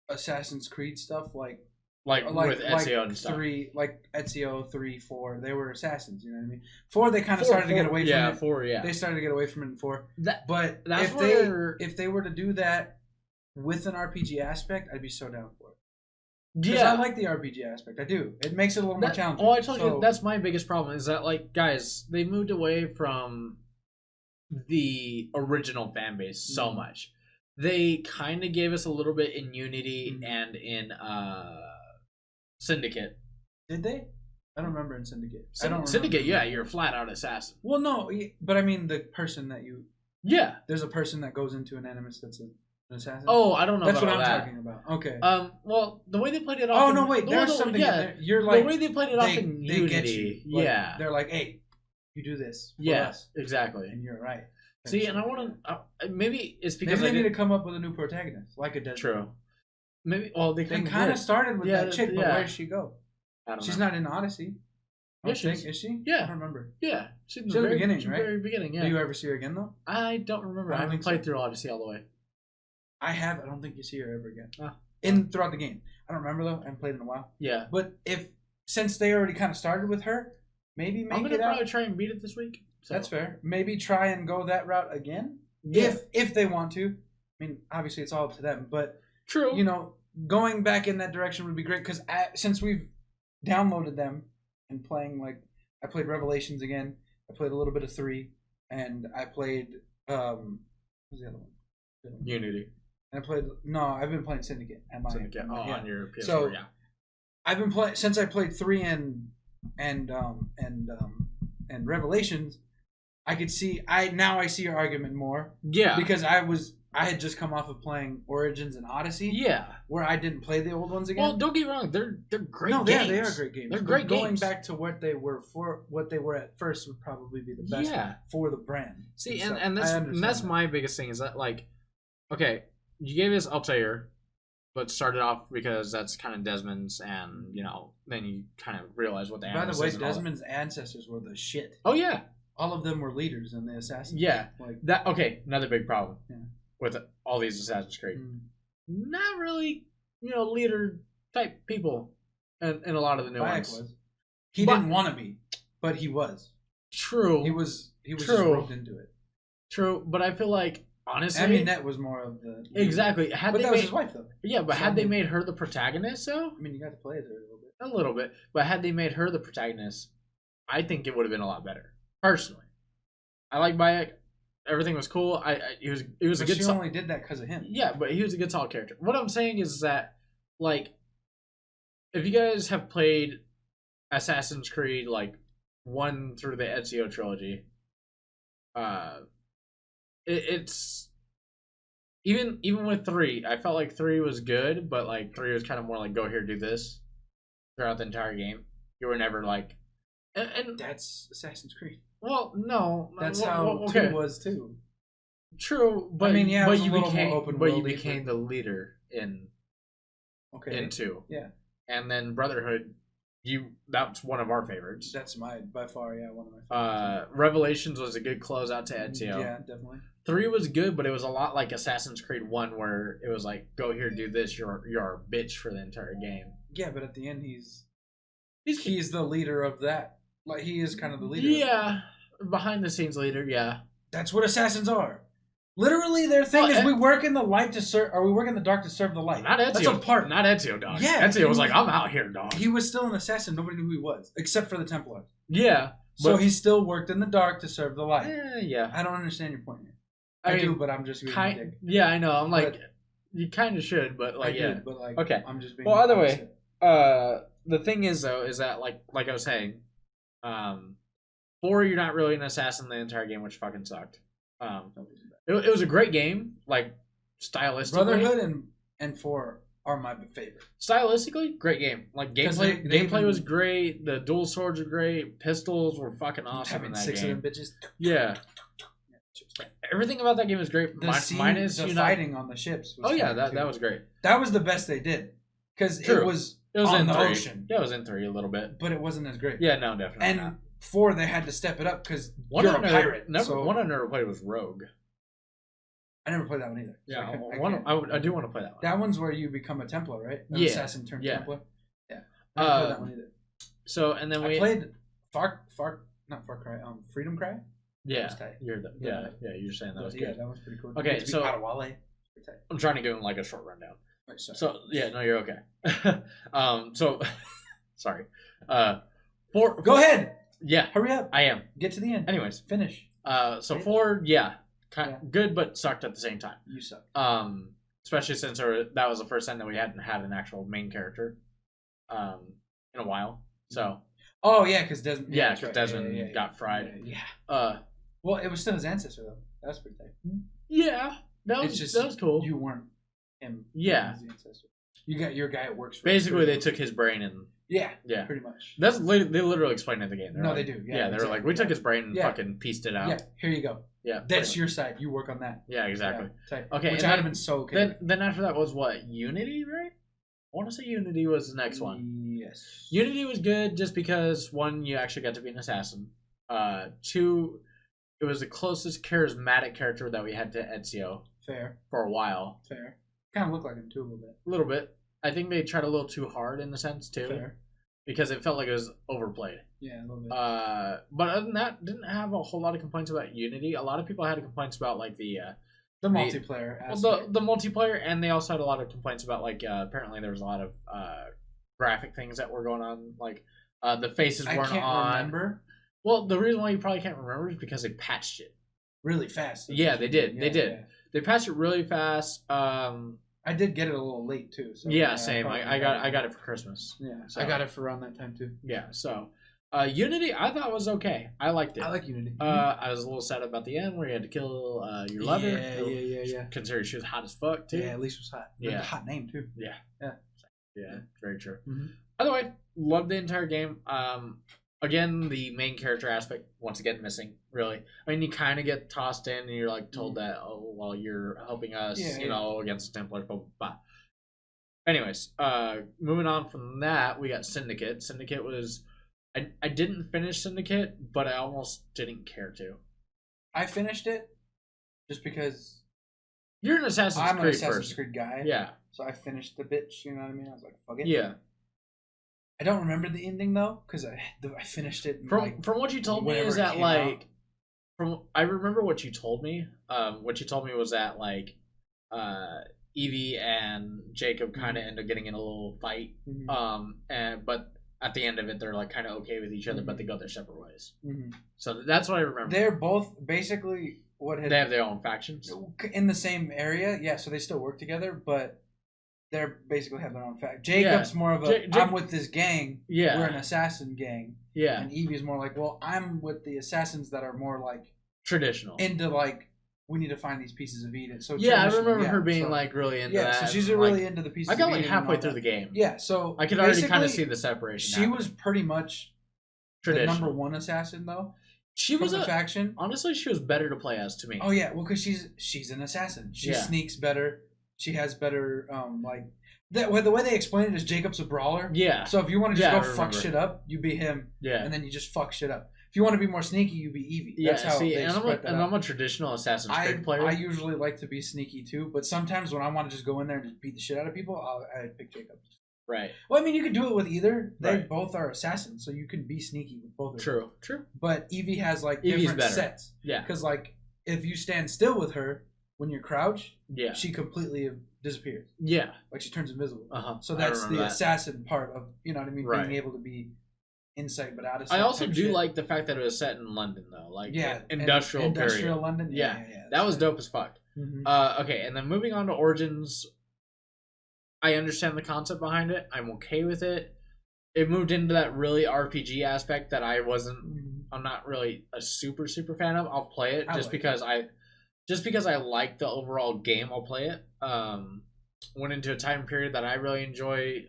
[SPEAKER 1] Assassin's Creed stuff, like with Ezio and stuff. Ezio 3, 4, they were assassins, you know what I mean? 4, they kind of started to get away from it.
[SPEAKER 2] Yeah, 4, yeah.
[SPEAKER 1] They started to get away from it in 4. But if they were to do that with an RPG aspect, I'd be so down for it. Because I like the RPG aspect. I do. It makes it a little more challenging.
[SPEAKER 2] Oh, I told you, that's my biggest problem, is that, like, guys, they moved away from the original fan base so much. They kind of gave us a little bit in Unity and in Syndicate.
[SPEAKER 1] Did they? I don't remember in Syndicate.
[SPEAKER 2] Syndicate, yeah, you're a flat out assassin.
[SPEAKER 1] Well, no, but I mean the person that you...
[SPEAKER 2] Yeah.
[SPEAKER 1] There's a person that goes into an Animus that's an assassin.
[SPEAKER 2] Oh, I don't know.
[SPEAKER 1] That's what I'm talking about. Okay.
[SPEAKER 2] Well, the way they played it off...
[SPEAKER 1] Oh, no, wait, there's something in there. You're like...
[SPEAKER 2] The way they played it off in Unity.
[SPEAKER 1] Get you. Like, they're like, hey, you do this for us.
[SPEAKER 2] Exactly.
[SPEAKER 1] And you're right.
[SPEAKER 2] See, and I want to... maybe it's because
[SPEAKER 1] they need to come up with a new protagonist, like a Desmond.
[SPEAKER 2] True. Maybe. Well, they
[SPEAKER 1] kind of started with that chick, but where does she go?
[SPEAKER 2] I don't know.
[SPEAKER 1] She's not in Odyssey.
[SPEAKER 2] Is she?
[SPEAKER 1] Yeah. I don't remember.
[SPEAKER 2] Yeah.
[SPEAKER 1] She's in the beginning, right?
[SPEAKER 2] Very beginning, yeah.
[SPEAKER 1] Do you ever see her again, though?
[SPEAKER 2] I don't remember. I haven't played through Odyssey all the way.
[SPEAKER 1] I have. I don't think you see her ever again. throughout the game. I don't remember though. I haven't played in a while.
[SPEAKER 2] Yeah.
[SPEAKER 1] But since they already kind of started with her, maybe make
[SPEAKER 2] I'm gonna
[SPEAKER 1] it
[SPEAKER 2] probably
[SPEAKER 1] out.
[SPEAKER 2] try and beat it this week. So.
[SPEAKER 1] That's fair. Maybe try and go that route again.
[SPEAKER 2] Yeah.
[SPEAKER 1] If they want to. I mean, obviously it's all up to them. But
[SPEAKER 2] True.
[SPEAKER 1] You know, going back in that direction would be great because since we've downloaded them and playing, like, I played Revelations again. I played a little bit of 3, and I played what was the other one?
[SPEAKER 2] Unity.
[SPEAKER 1] And I've been playing Syndicate.
[SPEAKER 2] Syndicate. On your PS4.
[SPEAKER 1] So,
[SPEAKER 2] yeah.
[SPEAKER 1] I've been playing since I played 3 and Revelations. I could see I see your argument more.
[SPEAKER 2] Yeah.
[SPEAKER 1] Because I had just come off of playing Origins and Odyssey.
[SPEAKER 2] Yeah.
[SPEAKER 1] Where I didn't play the old ones again.
[SPEAKER 2] Well, don't get me wrong, they're great games.
[SPEAKER 1] No, they are great games.
[SPEAKER 2] They're great games.
[SPEAKER 1] Going back to what they were at first would probably be the best for the brand.
[SPEAKER 2] See, and that's my biggest thing is that, like, okay, you gave us Altair, but started off because that's kind of Desmond's, and, you know, then you kind of realize what the
[SPEAKER 1] By the way, Desmond's ancestors were the shit.
[SPEAKER 2] Oh, yeah.
[SPEAKER 1] All of them were leaders in the Assassin's
[SPEAKER 2] Creed.
[SPEAKER 1] Yeah.
[SPEAKER 2] Okay, another big problem with all these Assassin's Creed. Not really, you know, leader type people in a lot of the new ones.
[SPEAKER 1] Was. He didn't want to be, but he was.
[SPEAKER 2] True.
[SPEAKER 1] He was just roped into it.
[SPEAKER 2] True, but I feel like, honestly,
[SPEAKER 1] Aminette was more of the
[SPEAKER 2] exactly.
[SPEAKER 1] But that was his wife, though.
[SPEAKER 2] Yeah, but had they made her the protagonist, though,
[SPEAKER 1] I mean, you got to play it a
[SPEAKER 2] little bit. But had they made her the protagonist, I think it would have been a lot better. Personally, I like Bayek. Everything was cool. He was a good.
[SPEAKER 1] She only did that because of him.
[SPEAKER 2] Yeah, but he was a good solid character. What I'm saying is that, like, if you guys have played Assassin's Creed, like, 1 through the Ezio trilogy, it's even with 3, I felt like 3 was good, but, like, 3 was kind of more like, go here, do this throughout the entire game. You were never like, and
[SPEAKER 1] that's Assassin's Creed.
[SPEAKER 2] Well, no,
[SPEAKER 1] that's how 2 was too.
[SPEAKER 2] True, but
[SPEAKER 1] I mean, yeah,
[SPEAKER 2] but you
[SPEAKER 1] became
[SPEAKER 2] the leader in 2.
[SPEAKER 1] Yeah,
[SPEAKER 2] and then Brotherhood, that's one of our favorites.
[SPEAKER 1] That's by far, one of my favorites.
[SPEAKER 2] Revelations was a good closeout to Ezio.
[SPEAKER 1] Yeah, definitely.
[SPEAKER 2] 3 was good, but it was a lot like Assassin's Creed 1, where it was like, go here, do this. You're a bitch for the entire game.
[SPEAKER 1] Yeah, but at the end, he's the leader of that. Like, he is kind of the leader.
[SPEAKER 2] Yeah, behind the scenes leader. Yeah,
[SPEAKER 1] that's what assassins are. Literally, their thing is we work in the light to serve, or we work in the dark to serve the light.
[SPEAKER 2] Not Ezio.
[SPEAKER 1] That's a part.
[SPEAKER 2] Not Ezio, dog.
[SPEAKER 1] Yeah,
[SPEAKER 2] Ezio was like, I'm out here, dog.
[SPEAKER 1] He was still an assassin. Nobody knew who he was, except for the Templars.
[SPEAKER 2] Yeah.
[SPEAKER 1] So he still worked in the dark to serve the light.
[SPEAKER 2] Yeah.
[SPEAKER 1] I don't understand your point here.
[SPEAKER 2] I mean,
[SPEAKER 1] do, but I'm just being dick.
[SPEAKER 2] Yeah, I know. I'm like, you kind of should, but like,
[SPEAKER 1] but like,
[SPEAKER 2] okay.
[SPEAKER 1] I'm just being.
[SPEAKER 2] Well, either way, the thing is though, is that like I was saying, 4, you're not really an assassin the entire game, which fucking sucked. It was a great game, like, stylistically.
[SPEAKER 1] Brotherhood and 4 are my favorite.
[SPEAKER 2] Stylistically, great game. Like, gameplay was great. The dual swords were great. Pistols were fucking awesome.
[SPEAKER 1] Having
[SPEAKER 2] in that
[SPEAKER 1] 6
[SPEAKER 2] game.
[SPEAKER 1] of them bitches.
[SPEAKER 2] Yeah. Everything about that game was great. Minus
[SPEAKER 1] the fighting on the ships.
[SPEAKER 2] Oh yeah, that was great.
[SPEAKER 1] That was the best they did, because it was on the ocean.
[SPEAKER 2] Yeah, it was in 3 a little bit,
[SPEAKER 1] but it wasn't as great.
[SPEAKER 2] Yeah, no, definitely.
[SPEAKER 1] And
[SPEAKER 2] not.
[SPEAKER 1] 4, they had to step it up because you're a pirate.
[SPEAKER 2] One I never played was Rogue.
[SPEAKER 1] I never played that one either.
[SPEAKER 2] Yeah, I do want to play that one.
[SPEAKER 1] That one's where you become a Templar, right? An assassin turned Templar. Yeah. I didn't play that one either.
[SPEAKER 2] So and then
[SPEAKER 1] I played not Far Cry, Freedom Cry.
[SPEAKER 2] Yeah, you're saying that was good.
[SPEAKER 1] Yeah, that was pretty cool.
[SPEAKER 2] Okay, so I'm trying to give him like a short rundown.
[SPEAKER 1] Right,
[SPEAKER 2] so yeah, no, you're okay. So sorry. 4.
[SPEAKER 1] Go ahead.
[SPEAKER 2] Yeah,
[SPEAKER 1] hurry up.
[SPEAKER 2] I am.
[SPEAKER 1] Get to the end.
[SPEAKER 2] Anyways,
[SPEAKER 1] finish.
[SPEAKER 2] So 4, yeah, good but sucked at the same time.
[SPEAKER 1] You suck.
[SPEAKER 2] Especially since that was the first time that we hadn't had an actual main character, in a while. So.
[SPEAKER 1] Oh yeah, because Desmond.
[SPEAKER 2] Yeah, because Desmond got fried.
[SPEAKER 1] Yeah. Well, it was still his ancestor though. That was pretty tight.
[SPEAKER 2] Yeah, that was cool.
[SPEAKER 1] You weren't him.
[SPEAKER 2] Yeah.
[SPEAKER 1] His ancestor. You got your guy that works for.
[SPEAKER 2] Basically, they took his brain and.
[SPEAKER 1] Yeah,
[SPEAKER 2] pretty
[SPEAKER 1] much.
[SPEAKER 2] They literally explained it in the game.
[SPEAKER 1] They do. Yeah,
[SPEAKER 2] they were like, we took his brain and fucking pieced it out.
[SPEAKER 1] Yeah, here you go. Yeah, that's your side. You work on that.
[SPEAKER 2] Yeah, exactly.
[SPEAKER 1] Yeah,
[SPEAKER 2] okay,
[SPEAKER 1] which I'd have been so good.
[SPEAKER 2] Then after that was what? Unity, right? I want to say Unity was the next one.
[SPEAKER 1] Yes.
[SPEAKER 2] Unity was good just because 1, you actually got to be an assassin. 2, it was the closest charismatic character that we had to Ezio.
[SPEAKER 1] Fair.
[SPEAKER 2] For a while.
[SPEAKER 1] Fair. Kind of looked like him too a little bit.
[SPEAKER 2] A little bit. I think they tried a little too hard in a sense too.
[SPEAKER 1] Fair.
[SPEAKER 2] Because it felt like it was overplayed.
[SPEAKER 1] Yeah, a little bit.
[SPEAKER 2] But other than that, didn't have a whole lot of complaints about Unity. A lot of people had complaints about like the
[SPEAKER 1] multiplayer aspect.
[SPEAKER 2] Well, the multiplayer, and they also had a lot of complaints about like apparently there was a lot of graphic things that were going on, like the faces weren't on.
[SPEAKER 1] I can't remember.
[SPEAKER 2] Well, the reason why you probably can't remember is because they patched it
[SPEAKER 1] really fast.
[SPEAKER 2] Yeah, they did.
[SPEAKER 1] Yeah,
[SPEAKER 2] they did.
[SPEAKER 1] Yeah.
[SPEAKER 2] They patched it really fast.
[SPEAKER 1] I did get it a little late too. So
[SPEAKER 2] yeah, same. I got it for Christmas.
[SPEAKER 1] Yeah,
[SPEAKER 2] so.
[SPEAKER 1] I got it for around that time too.
[SPEAKER 2] Yeah, so Unity I thought was okay. I liked it.
[SPEAKER 1] I like Unity.
[SPEAKER 2] I was a little sad about the end where you had to kill your lover.
[SPEAKER 1] Yeah.
[SPEAKER 2] Considering she was hot as fuck too.
[SPEAKER 1] Yeah, at least it was hot.
[SPEAKER 2] Yeah,
[SPEAKER 1] hot name too.
[SPEAKER 2] Yeah, very true.
[SPEAKER 1] Mm-hmm.
[SPEAKER 2] Either way, loved the entire game. Again, the main character aspect once again missing. Really, I mean, you kind of get tossed in and you're like told that you're helping us, against the Templars, blah blah blah. Anyways, moving on from that, we got Syndicate. Syndicate was, I didn't finish Syndicate, but I almost didn't care to.
[SPEAKER 1] I finished it just because
[SPEAKER 2] you're an Assassin's Creed
[SPEAKER 1] I'm an Assassin's
[SPEAKER 2] person.
[SPEAKER 1] Creed guy.
[SPEAKER 2] Yeah.
[SPEAKER 1] So I finished the bitch. You know what I mean? I was like, fuck it.
[SPEAKER 2] Yeah.
[SPEAKER 1] I don't remember the ending though, because I finished it.
[SPEAKER 2] From what you told me is that like, I remember what you told me. What you told me was that like, Evie and Jacob kind of end up getting in a little fight.
[SPEAKER 1] Mm-hmm.
[SPEAKER 2] But at the end of it, they're like kind of okay with each other,
[SPEAKER 1] mm-hmm.
[SPEAKER 2] but they go their separate ways.
[SPEAKER 1] Mm-hmm.
[SPEAKER 2] So that's what I remember.
[SPEAKER 1] They're both basically
[SPEAKER 2] they have their own factions
[SPEAKER 1] in the same area. Yeah, so they still work together, but they're basically have their own faction. Jacob's more of a I'm with this gang.
[SPEAKER 2] Yeah,
[SPEAKER 1] we're an assassin gang.
[SPEAKER 2] Yeah,
[SPEAKER 1] and Evie's more like, well, I'm with the assassins that are more like
[SPEAKER 2] traditional,
[SPEAKER 1] into like we need to find these pieces of Eden. So
[SPEAKER 2] yeah, I remember her being like really into that.
[SPEAKER 1] So she's really into the pieces.
[SPEAKER 2] I got
[SPEAKER 1] of
[SPEAKER 2] like
[SPEAKER 1] Eden
[SPEAKER 2] halfway through the game.
[SPEAKER 1] Yeah, so
[SPEAKER 2] I could already kind of see the separation.
[SPEAKER 1] She was pretty much the number one assassin though.
[SPEAKER 2] She was
[SPEAKER 1] a faction.
[SPEAKER 2] Honestly, she was better to play as to me.
[SPEAKER 1] Oh yeah, well, because she's an assassin. She sneaks better. She has better the way they explain it is Jacob's a brawler.
[SPEAKER 2] Yeah.
[SPEAKER 1] So if you want to just go fuck shit up, you be him.
[SPEAKER 2] Yeah.
[SPEAKER 1] And then you just fuck shit up. If you want to be more sneaky, you be Evie. That's how they spread that out.
[SPEAKER 2] I'm a traditional Assassin's Creed player.
[SPEAKER 1] I usually like to be sneaky too, but sometimes when I want to just go in there and just beat the shit out of people, I pick Jacob.
[SPEAKER 2] Right.
[SPEAKER 1] Well, I mean, you could do it with either. They both are assassins, so you can be sneaky with both of them. True. But Evie has like different sets. Yeah. Because like if you stand still with her when you're crouched, she completely disappears. Yeah. Like she turns invisible. So that's the assassin part of, you know what I mean, being able to be inside but out of sight.
[SPEAKER 2] I also do like the fact that it was set in London though, like industrial period.
[SPEAKER 1] London. Yeah.
[SPEAKER 2] That was dope as fuck. Mm-hmm. Okay, and then moving on to Origins. I understand the concept behind it. I'm okay with it. It moved into that really RPG aspect that I'm not really a super fan of. I'll play it just because I like the overall game. I'll play it. Went into a time period that I really enjoy.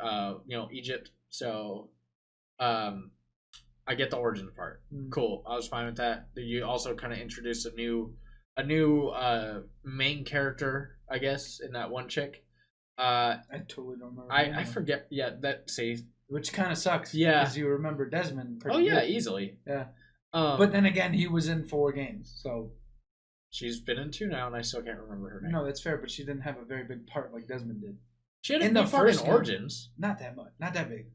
[SPEAKER 2] Egypt. So, I get the origin part. Cool. I was fine with that. You also kind of introduced a new main character, I guess, in that one chick.
[SPEAKER 1] I totally don't remember.
[SPEAKER 2] I forget. Yeah,
[SPEAKER 1] which kind of sucks. Yeah, because you remember Desmond.
[SPEAKER 2] Easily.
[SPEAKER 1] Yeah. But then again, he was in 4 games, so
[SPEAKER 2] she's been in 2 now, and I still can't remember her name.
[SPEAKER 1] No, that's fair, but she didn't have a very big part like Desmond did.
[SPEAKER 2] She had a big part in Origins.
[SPEAKER 1] Not that much. Not that big.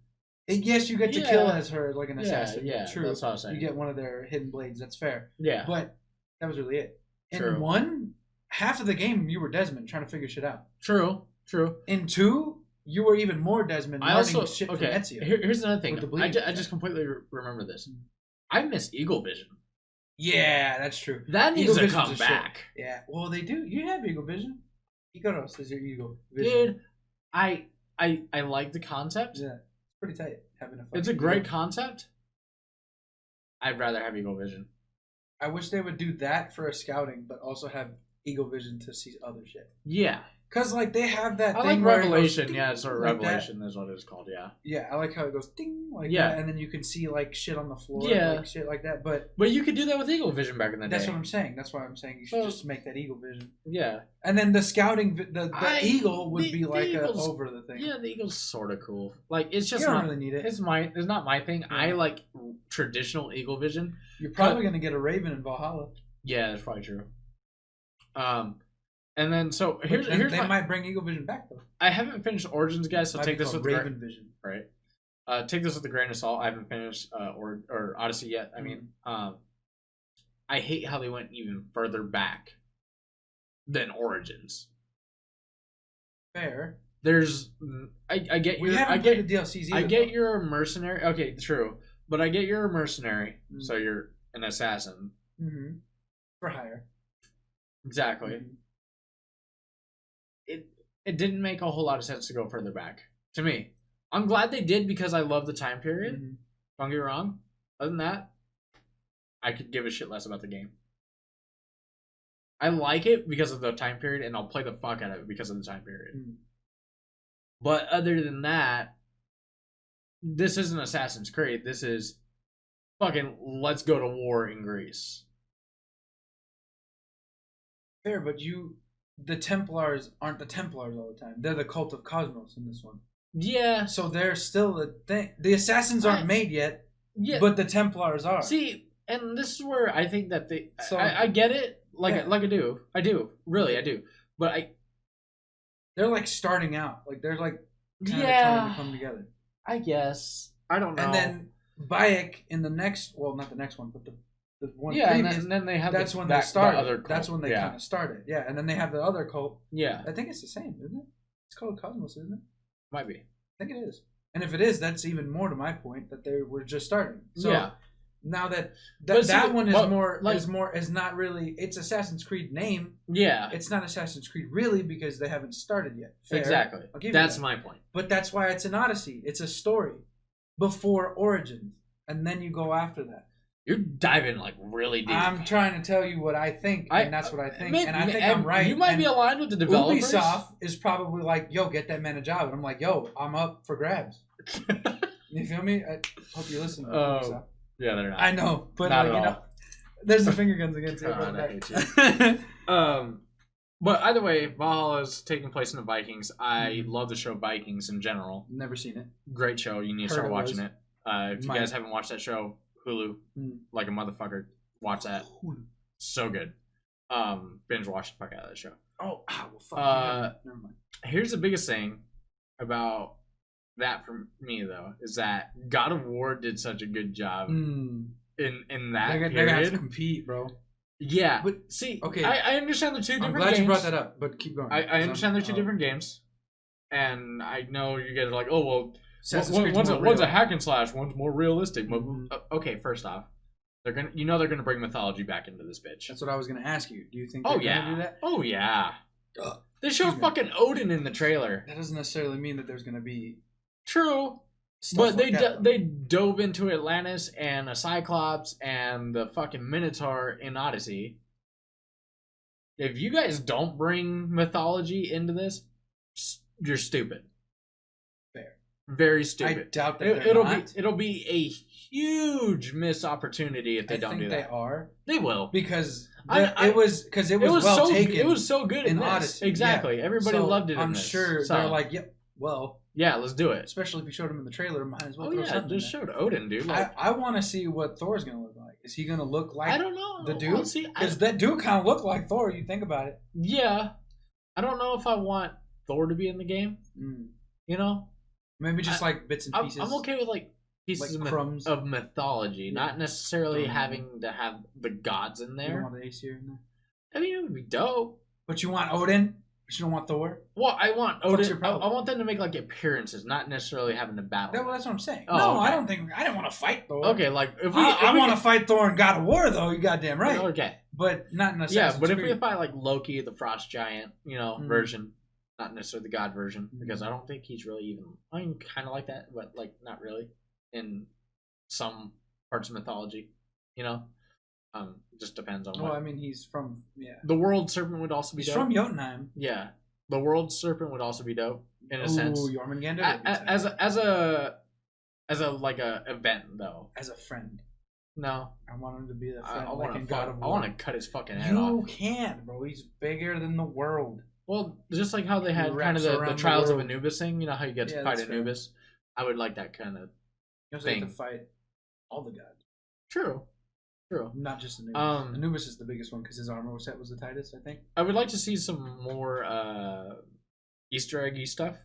[SPEAKER 1] Yes, you get to kill as her like an assassin.
[SPEAKER 2] Yeah,
[SPEAKER 1] true.
[SPEAKER 2] That's what I was saying.
[SPEAKER 1] You get one of their hidden blades. That's fair.
[SPEAKER 2] Yeah.
[SPEAKER 1] But that was really it. In 1, half of the game you were Desmond trying to figure shit out. True. In 2, you were even more Desmond learning shit from Ezio.
[SPEAKER 2] Here's another thing. I just completely remember this. I miss Eagle Vision.
[SPEAKER 1] Yeah, that's true.
[SPEAKER 2] That needs to come back.
[SPEAKER 1] Yeah. Well, they do. You have Eagle Vision. Ikaros is your Eagle
[SPEAKER 2] Vision. Dude, I like the concept.
[SPEAKER 1] Yeah. It's pretty tight.
[SPEAKER 2] It's a great concept. I'd rather have Eagle Vision.
[SPEAKER 1] I wish they would do that for a scouting, but also have Eagle Vision to see other shit.
[SPEAKER 2] Yeah.
[SPEAKER 1] Because, like, they have that
[SPEAKER 2] thing
[SPEAKER 1] like
[SPEAKER 2] where Revelation. It's sort of like Revelation is what it's called, yeah.
[SPEAKER 1] Yeah, I like how it goes ding, like that, and then you can see, like, shit on the floor, like, shit like that, but
[SPEAKER 2] you could do that with Eagle Vision back in the day.
[SPEAKER 1] That's what I'm saying. That's why I'm saying you should just make that Eagle Vision.
[SPEAKER 2] Yeah.
[SPEAKER 1] And then the scouting, the Eagle would be, like, over the thing.
[SPEAKER 2] Yeah, the Eagle's sort of cool. Like, it's just
[SPEAKER 1] you don't really need it.
[SPEAKER 2] It's not my thing. Yeah. I like traditional Eagle Vision.
[SPEAKER 1] You're probably going to get a Raven in Valhalla.
[SPEAKER 2] Yeah, that's probably true. And then so here's
[SPEAKER 1] they might bring Eagle Vision back though.
[SPEAKER 2] I haven't finished Origins, guys, so take this with
[SPEAKER 1] Raven Vision.
[SPEAKER 2] Right. Take this with a grain of salt. I haven't finished or Odyssey yet. I mean, I hate how they went even further back than Origins.
[SPEAKER 1] Fair.
[SPEAKER 2] There's I get
[SPEAKER 1] we
[SPEAKER 2] your
[SPEAKER 1] haven't
[SPEAKER 2] I get
[SPEAKER 1] played the DLCs either.
[SPEAKER 2] I get you're a mercenary. Okay, true, but I get you're a mercenary, so
[SPEAKER 1] Mm-hmm.
[SPEAKER 2] you're an assassin.
[SPEAKER 1] Mm-hmm. For hire.
[SPEAKER 2] Exactly.
[SPEAKER 1] Mm-hmm.
[SPEAKER 2] It didn't make a whole lot of sense to go further back to me. I'm glad they did because I love the time period.
[SPEAKER 1] Mm-hmm.
[SPEAKER 2] Don't get me wrong. Other than that, I could give a shit less about the game. I like it because of the time period, and I'll play the fuck out of it because of the time period.
[SPEAKER 1] Mm-hmm.
[SPEAKER 2] But other than that, this isn't Assassin's Creed. This is fucking let's go to war in Greece.
[SPEAKER 1] Fair, but the Templars aren't the Templars all the time. They're the Cult of Cosmos in this one.
[SPEAKER 2] Yeah.
[SPEAKER 1] So they're still a thing. The Assassins aren't made yet, but the Templars are.
[SPEAKER 2] See, and this is where I think that they...
[SPEAKER 1] So,
[SPEAKER 2] I get it. I do. I do. Really, I do. But
[SPEAKER 1] they're like starting out. Like they're like kind of trying to come together.
[SPEAKER 2] I guess. I don't know.
[SPEAKER 1] And then Bayek in the next... Well, not the next one, but the one previous.
[SPEAKER 2] And then they have
[SPEAKER 1] that's when they started.
[SPEAKER 2] The other cult.
[SPEAKER 1] That's when they kind of started. Yeah, and then they have the other cult.
[SPEAKER 2] Yeah.
[SPEAKER 1] I think it's the same, isn't it? It's called Cosmos, isn't it?
[SPEAKER 2] Might be.
[SPEAKER 1] I think it is. And if it is, that's even more to my point that they were just starting. So now that one is not really, it's Assassin's Creed name.
[SPEAKER 2] Yeah.
[SPEAKER 1] It's not Assassin's Creed really because they haven't started yet. Fair.
[SPEAKER 2] Exactly.
[SPEAKER 1] I'll give you
[SPEAKER 2] that's
[SPEAKER 1] that.
[SPEAKER 2] my point.
[SPEAKER 1] But that's why it's an Odyssey. It's a story before Origins, and then you go after that.
[SPEAKER 2] You're diving like really deep.
[SPEAKER 1] I'm trying to tell you what I think, and that's what I think, and I think I'm right.
[SPEAKER 2] You might be aligned with the developers.
[SPEAKER 1] Ubisoft is probably like, "Yo, get that man a job," and I'm like, "Yo, I'm up for grabs." You feel me? I hope you're listening. Ubisoft.
[SPEAKER 2] Yeah, they're not.
[SPEAKER 1] I know, but
[SPEAKER 2] not
[SPEAKER 1] like, you know, there's the finger guns against it.
[SPEAKER 2] I hate you. But either way, Valhalla is taking place in the Vikings. I love the show Vikings in general.
[SPEAKER 1] Never seen it.
[SPEAKER 2] Great show. You need to start watching it. If you guys haven't watched that show, Hulu, like a motherfucker, watch that. So good. Binge watch the fuck out of that show.
[SPEAKER 1] Oh, well, fuck. Never mind.
[SPEAKER 2] Here's the biggest thing about that for me though is that God of War did such a good job in that period.
[SPEAKER 1] They're gonna have to compete, bro.
[SPEAKER 2] Yeah,
[SPEAKER 1] but
[SPEAKER 2] see,
[SPEAKER 1] okay,
[SPEAKER 2] I understand the two different games.
[SPEAKER 1] I'm glad you brought that up, but keep going.
[SPEAKER 2] I understand they're two different games, and I know you guys are like, oh well, one's a hack and slash, one's more realistic. Okay, first off, they're gonna bring mythology back into this bitch.
[SPEAKER 1] That's what I was gonna ask you. Do you think they're gonna do that?
[SPEAKER 2] Oh yeah. They showed fucking Odin in the trailer.
[SPEAKER 1] That doesn't necessarily mean that there's gonna be
[SPEAKER 2] true. But they dove into Atlantis and a Cyclops and the fucking Minotaur in Odyssey. If you guys don't bring mythology into this, you're stupid.
[SPEAKER 1] Fair.
[SPEAKER 2] Very stupid.
[SPEAKER 1] I doubt that
[SPEAKER 2] it'll be a huge missed opportunity if they don't do that.
[SPEAKER 1] They are.
[SPEAKER 2] They will
[SPEAKER 1] because it was well taken.
[SPEAKER 2] It was so good in
[SPEAKER 1] Odyssey.
[SPEAKER 2] Exactly. Yeah. Everybody loved it.
[SPEAKER 1] I'm sure they're like, yep. Well,
[SPEAKER 2] yeah, let's do it.
[SPEAKER 1] Especially if you showed him in the trailer, might as well throw something.
[SPEAKER 2] Just showed Odin, dude. Like,
[SPEAKER 1] I want to see what Thor's gonna look like. Is he gonna look like?
[SPEAKER 2] I don't know.
[SPEAKER 1] The dude, because that dude kind of looked like Thor. You think about it.
[SPEAKER 2] Yeah, I don't know if I want Thor to be in the game. You know,
[SPEAKER 1] maybe just like bits and pieces.
[SPEAKER 2] I'm okay with like pieces
[SPEAKER 1] like crumbs
[SPEAKER 2] of mythology, not necessarily having to have the gods in there.
[SPEAKER 1] You don't want the Aesir in there.
[SPEAKER 2] I mean, it would be dope.
[SPEAKER 1] But you want Odin? But you don't want Thor?
[SPEAKER 2] Well, I want Odin. I want them to make like appearances, not necessarily having to battle.
[SPEAKER 1] Well, that's what I'm saying. No, okay. I didn't want to fight Thor.
[SPEAKER 2] Okay, like if
[SPEAKER 1] I want to fight Thor in God of War, though. You goddamn right.
[SPEAKER 2] Okay,
[SPEAKER 1] but not in Assassin's Creed.
[SPEAKER 2] If we fight like Loki, the Frost Giant, version, not necessarily the God version, because I don't think he's really even. I mean, kind of like that, but like not really in some parts of mythology, It just depends on what.
[SPEAKER 1] Well, I mean, he's from
[SPEAKER 2] The World Serpent would also be dope.
[SPEAKER 1] He's from Jotunheim.
[SPEAKER 2] Yeah, the World Serpent would also be dope in a sense.
[SPEAKER 1] Ooh, Jormungandr.
[SPEAKER 2] As a like a event though.
[SPEAKER 1] As a friend.
[SPEAKER 2] No,
[SPEAKER 1] I want him to be that friend.
[SPEAKER 2] I want to cut his fucking head off.
[SPEAKER 1] You can't, bro. He's bigger than the world.
[SPEAKER 2] Well, just like how they had kind of the Trials of Anubis thing. You know how you get to fight Anubis. I would like that kind of
[SPEAKER 1] thing. You also get to fight all the gods.
[SPEAKER 2] True. True.
[SPEAKER 1] Not just Anubis. Anubis is the biggest one because his armor set was the tightest, I think.
[SPEAKER 2] I would like to see some more Easter eggy stuff.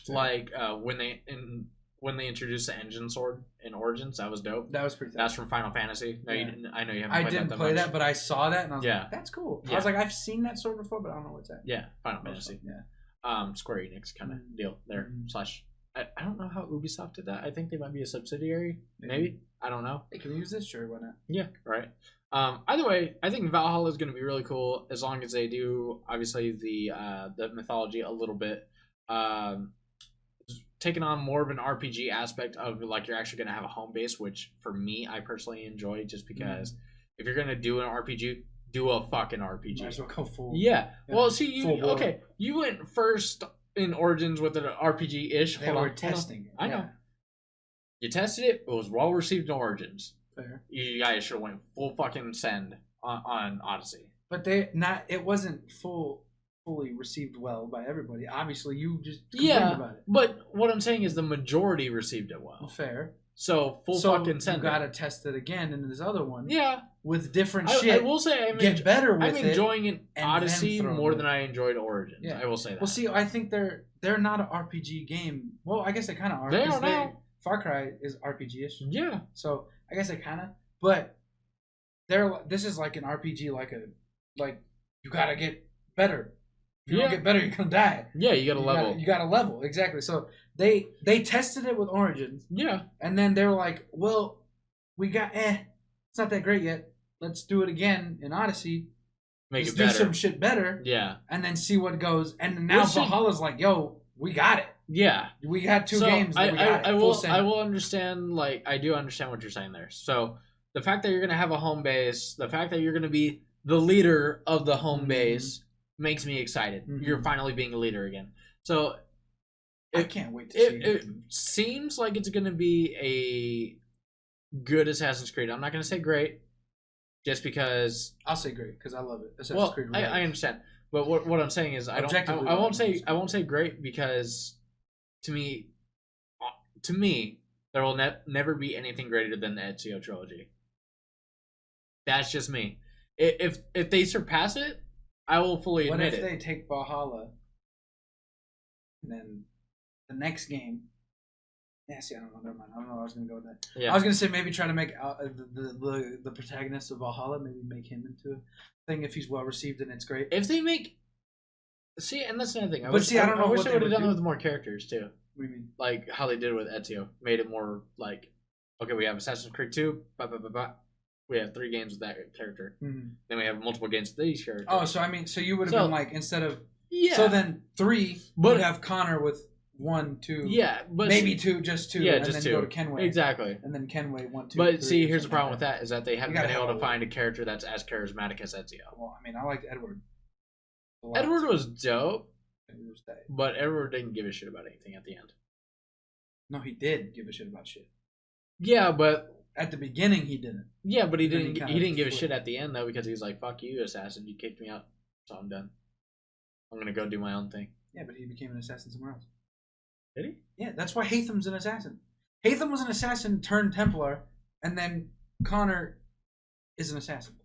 [SPEAKER 2] Sure. Like when they introduced the engine sword in Origins, that was dope.
[SPEAKER 1] That was pretty tight.
[SPEAKER 2] That's from Final Fantasy. No, you didn't. I know you haven't played that.
[SPEAKER 1] I didn't play that, but I saw that and I was
[SPEAKER 2] like,
[SPEAKER 1] that's cool. I was like, I've seen that sword before, but I don't know what's that.
[SPEAKER 2] Yeah, Final Fantasy.
[SPEAKER 1] Yeah.
[SPEAKER 2] Square Enix kind of deal there. Slash, I don't know how Ubisoft did that. I think they might be a subsidiary. Maybe. I don't know.
[SPEAKER 1] They can use this, sure, why not?
[SPEAKER 2] Yeah, right. Either way, I think Valhalla is going to be really cool as long as they do, obviously, the mythology a little bit. Taking on more of an RPG aspect of, like, you're actually going to have a home base, which, for me, I personally enjoy just because if you're going to do an RPG, do a fucking RPG.
[SPEAKER 1] Might as well go full.
[SPEAKER 2] Yeah. Well, see, you went first in Origins with an RPG-ish.
[SPEAKER 1] They were testing it.
[SPEAKER 2] I know. You tested it. It was well received in Origins.
[SPEAKER 1] Fair.
[SPEAKER 2] You guys should have went full fucking send on Odyssey.
[SPEAKER 1] But it wasn't fully received well by everybody. Obviously, you just complained about it.
[SPEAKER 2] But what I'm saying is the majority received it well.
[SPEAKER 1] Fair.
[SPEAKER 2] So fucking send.
[SPEAKER 1] You gotta test it again in this other one.
[SPEAKER 2] Yeah.
[SPEAKER 1] With different shit.
[SPEAKER 2] I will say
[SPEAKER 1] better with
[SPEAKER 2] I'm enjoying it Odyssey more than I enjoyed Origins.
[SPEAKER 1] Yeah.
[SPEAKER 2] I will say that.
[SPEAKER 1] Well, see, I think they're not an RPG game. Well, I guess they kind of are.
[SPEAKER 2] They are now.
[SPEAKER 1] Far Cry is RPG-ish.
[SPEAKER 2] Yeah.
[SPEAKER 1] So I guess they kind of, but this is like an RPG, like you gotta get better. If you don't get better, you're gonna die.
[SPEAKER 2] Yeah, you gotta level.
[SPEAKER 1] You gotta level, exactly. So they tested it with Origins.
[SPEAKER 2] Yeah.
[SPEAKER 1] And then they were like, well, we got it's not that great yet. Let's do it again in Odyssey.
[SPEAKER 2] Let's do
[SPEAKER 1] some shit better.
[SPEAKER 2] Yeah.
[SPEAKER 1] And then see what goes. And now Valhalla's like, yo, we got it.
[SPEAKER 2] Yeah.
[SPEAKER 1] We got two games.
[SPEAKER 2] I will understand, like, I do understand what you're saying there. So the fact that you're gonna have a home base, the fact that you're gonna be the leader of the home base makes me excited. You're finally being a leader again. So
[SPEAKER 1] I can't wait to see it.
[SPEAKER 2] It seems like it's gonna be a good Assassin's Creed. I'm not gonna say great, just because
[SPEAKER 1] I'll say great because I love it. Assassin's Creed.
[SPEAKER 2] I understand, but what I'm saying is I won't say great because to me there will never be anything greater than the Ezio trilogy. That's just me. If they surpass it, I will fully admit it.
[SPEAKER 1] What if they take Valhalla and then the next game? Yeah, see, I don't know. Never mind. I don't know. I was gonna go with that. Yeah. I was gonna say maybe try to make the protagonist of Valhalla, maybe make him into a thing if he's well received and it's great.
[SPEAKER 2] If they make, and that's another thing.
[SPEAKER 1] I wish they
[SPEAKER 2] would have done it with more characters too.
[SPEAKER 1] What do you mean?
[SPEAKER 2] Like how they did with Ezio, made it more like, okay, we have Assassin's Creed 2, we have 3 games with that character. Then we have multiple games with these characters.
[SPEAKER 1] Oh, so you would have been like instead of so then 3 would have Connor with 1, 2, but maybe 2, just 2, and
[SPEAKER 2] just
[SPEAKER 1] then
[SPEAKER 2] 2.
[SPEAKER 1] Go to Kenway,
[SPEAKER 2] exactly,
[SPEAKER 1] and then Kenway 1, 2.
[SPEAKER 2] But
[SPEAKER 1] 3,
[SPEAKER 2] see, here's the problem with that is that they haven't been able to find a character that's as charismatic as Ezio.
[SPEAKER 1] Well, I mean, I liked Edward.
[SPEAKER 2] Edward was dope, but Edward didn't give a shit about anything at the end.
[SPEAKER 1] No, he did give a shit about shit.
[SPEAKER 2] Yeah, but
[SPEAKER 1] at the beginning he didn't.
[SPEAKER 2] Yeah, but he didn't. He didn't give a shit at the end though because he's like, "Fuck you, assassin! You kicked me out, so I'm done. I'm gonna go do my own thing."
[SPEAKER 1] Yeah, but he became an assassin somewhere else.
[SPEAKER 2] Did he?
[SPEAKER 1] Yeah, that's why Hatham's an assassin. Hatham was an assassin turned Templar, and then Connor is an assassin.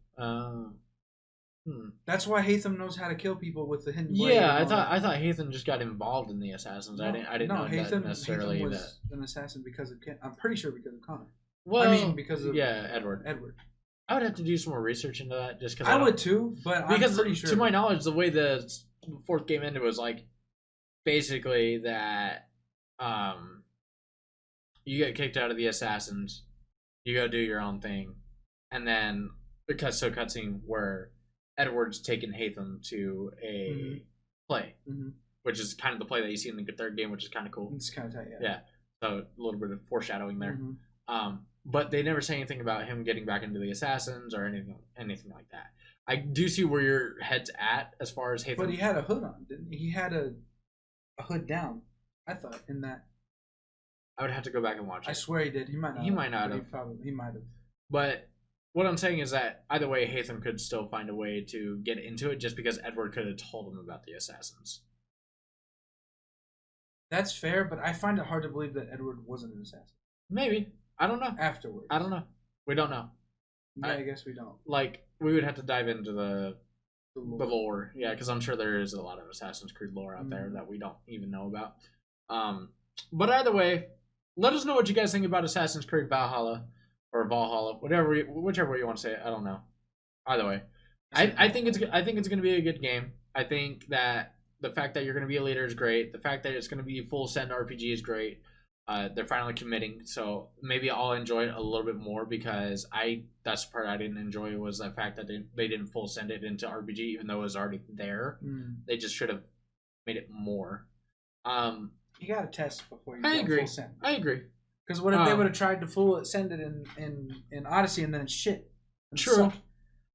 [SPEAKER 1] That's why Hatham knows how to kill people with the hidden blade.
[SPEAKER 2] Yeah, I thought Hatham just got involved in the assassins. No, I didn't know Hatham, that necessarily.
[SPEAKER 1] Hatham was an assassin because of I'm pretty sure because of Connor.
[SPEAKER 2] Well,
[SPEAKER 1] I mean because of
[SPEAKER 2] Edward. I would have to do some more research into that just because
[SPEAKER 1] I would too, but because I'm pretty sure.
[SPEAKER 2] To my knowledge, the way the 4th game ended was like basically that you get kicked out of the assassins, you go do your own thing, and then the cutscene where Edward's taken Hatham to a play, which is kind of the play that you see in the 3rd game, which is kind of cool.
[SPEAKER 1] It's kind of tight,
[SPEAKER 2] yeah. So a little bit of foreshadowing there. But they never say anything about him getting back into the assassins or anything like that. I do see where your head's at as far as Hatham.
[SPEAKER 1] But he had a hood on, didn't he? He had a hood down, I thought, in that.
[SPEAKER 2] I would have to go back and watch it.
[SPEAKER 1] I swear he did. He might not have. He might have.
[SPEAKER 2] But what I'm saying is that either way, Hatham could still find a way to get into it just because Edward could have told him about the assassins.
[SPEAKER 1] That's fair, but I find it hard to believe that Edward wasn't an assassin.
[SPEAKER 2] Maybe. I don't know.
[SPEAKER 1] Afterwards.
[SPEAKER 2] I don't know. We don't know.
[SPEAKER 1] Yeah, I guess we don't.
[SPEAKER 2] Like, we would have to dive into the lore. Yeah, because I'm sure there is a lot of Assassin's Creed lore out there that we don't even know about. But either way, let us know what you guys think about Assassin's Creed Valhalla or Valhalla, whichever way you want to say it. I don't know. Either way, I think it's going to be a good game. I think that the fact that you're going to be a leader is great. The fact that it's going to be full send RPG is great. They're finally committing, so maybe I'll enjoy it a little bit more because that's the part I didn't enjoy was the fact that they didn't full send it into RPG even though it was already there. They just should have made it more.
[SPEAKER 1] You gotta test before you
[SPEAKER 2] full
[SPEAKER 1] send.
[SPEAKER 2] I agree.
[SPEAKER 1] Because what if they would have tried to full send it in Odyssey and then it's shit?
[SPEAKER 2] True.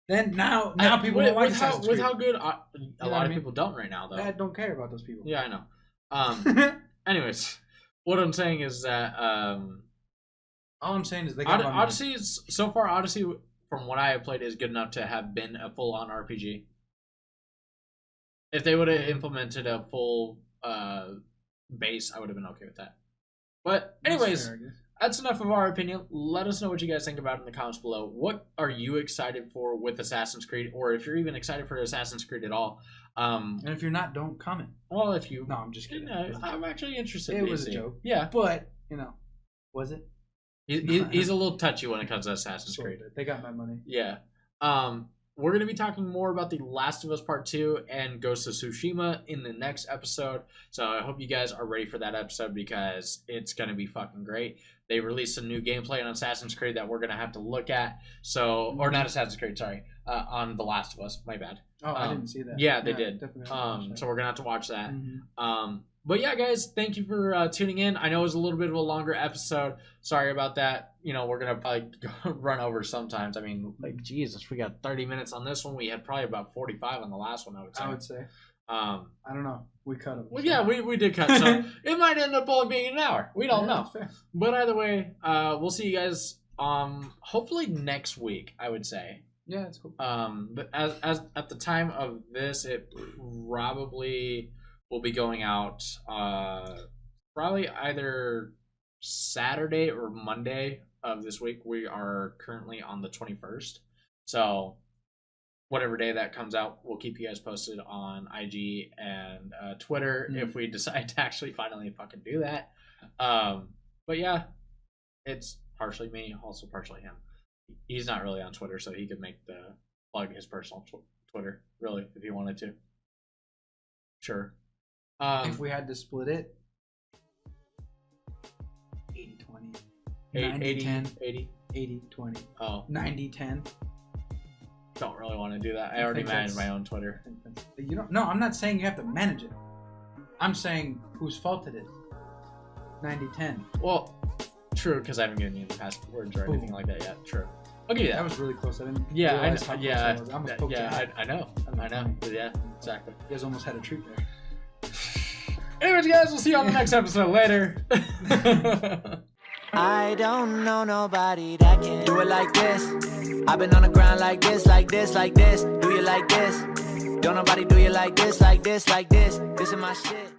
[SPEAKER 1] Then now people don't like Assassin's Creed.
[SPEAKER 2] With how good a lot of people don't right now though.
[SPEAKER 1] I don't care about those people.
[SPEAKER 2] Yeah, I know. Anyways. What I'm saying is that
[SPEAKER 1] all I'm saying is they got
[SPEAKER 2] Odyssey from what I have played is good enough to have been a full-on RPG. If they would have implemented a full base, I would have been okay with that. But anyways, that's enough of our opinion. Let us know what you guys think about it in the comments below. What are you excited for with Assassin's Creed, or if you're even excited for Assassin's Creed at all?
[SPEAKER 1] And if you're not, don't comment.
[SPEAKER 2] Well, if you...
[SPEAKER 1] No, I'm just kidding.
[SPEAKER 2] I'm actually interested.
[SPEAKER 1] It was a joke.
[SPEAKER 2] Yeah.
[SPEAKER 1] But, was it?
[SPEAKER 2] He's a little touchy when it comes to Assassin's Creed.
[SPEAKER 1] They got my money.
[SPEAKER 2] Yeah. We're going to be talking more about The Last of Us Part 2 and Ghost of Tsushima in the next episode. So I hope you guys are ready for that episode because it's going to be fucking great. They released some new gameplay on Assassin's Creed that we're going to have to look at. So, or not Assassin's Creed, sorry. On The Last of Us, my bad.
[SPEAKER 1] Oh, I didn't see that.
[SPEAKER 2] Yeah, they did. So we're going to have to watch that. But yeah, guys, thank you for tuning in. I know it was a little bit of a longer episode. Sorry about that. We're going to probably run over sometimes. I mean, like, Jesus, we got 30 minutes on this one. We had probably about 45 on the last one, I would say.
[SPEAKER 1] I don't know. We cut them.
[SPEAKER 2] Well, yeah, we did cut. So it might end up only being an hour. We don't know. But either way, we'll see you guys hopefully next week, I would say.
[SPEAKER 1] Yeah, it's cool.
[SPEAKER 2] But as at the time of this, it probably will be going out probably either Saturday or Monday of this week. We are currently on the 21st. So whatever day that comes out, we'll keep you guys posted on IG and Twitter if we decide to actually finally fucking do that. But yeah, it's partially me, also partially him. He's not really on Twitter, so he could plug his personal Twitter, really, if he wanted to. Sure.
[SPEAKER 1] If we had to split it, 80-20. 90-10. 80-20.
[SPEAKER 2] Oh.
[SPEAKER 1] 90-10.
[SPEAKER 2] Don't really want to do that. I already manage my own Twitter.
[SPEAKER 1] You don't. No, I'm not saying you have to manage it. I'm saying whose fault it is. 90-10.
[SPEAKER 2] Well, true, because I haven't given you the passwords or anything like that yet. True. I'll give you that.
[SPEAKER 1] That was really close. I didn't.
[SPEAKER 2] Yeah, I know. I know. Yeah, exactly.
[SPEAKER 1] You guys almost had a treat there.
[SPEAKER 2] Anyways, guys, we'll see you on the next episode later.
[SPEAKER 3] I don't know nobody that can do it like this. I've been on the ground like this, like this, like this. Do you like this? Don't nobody do you like this, like this, like this. This is my shit.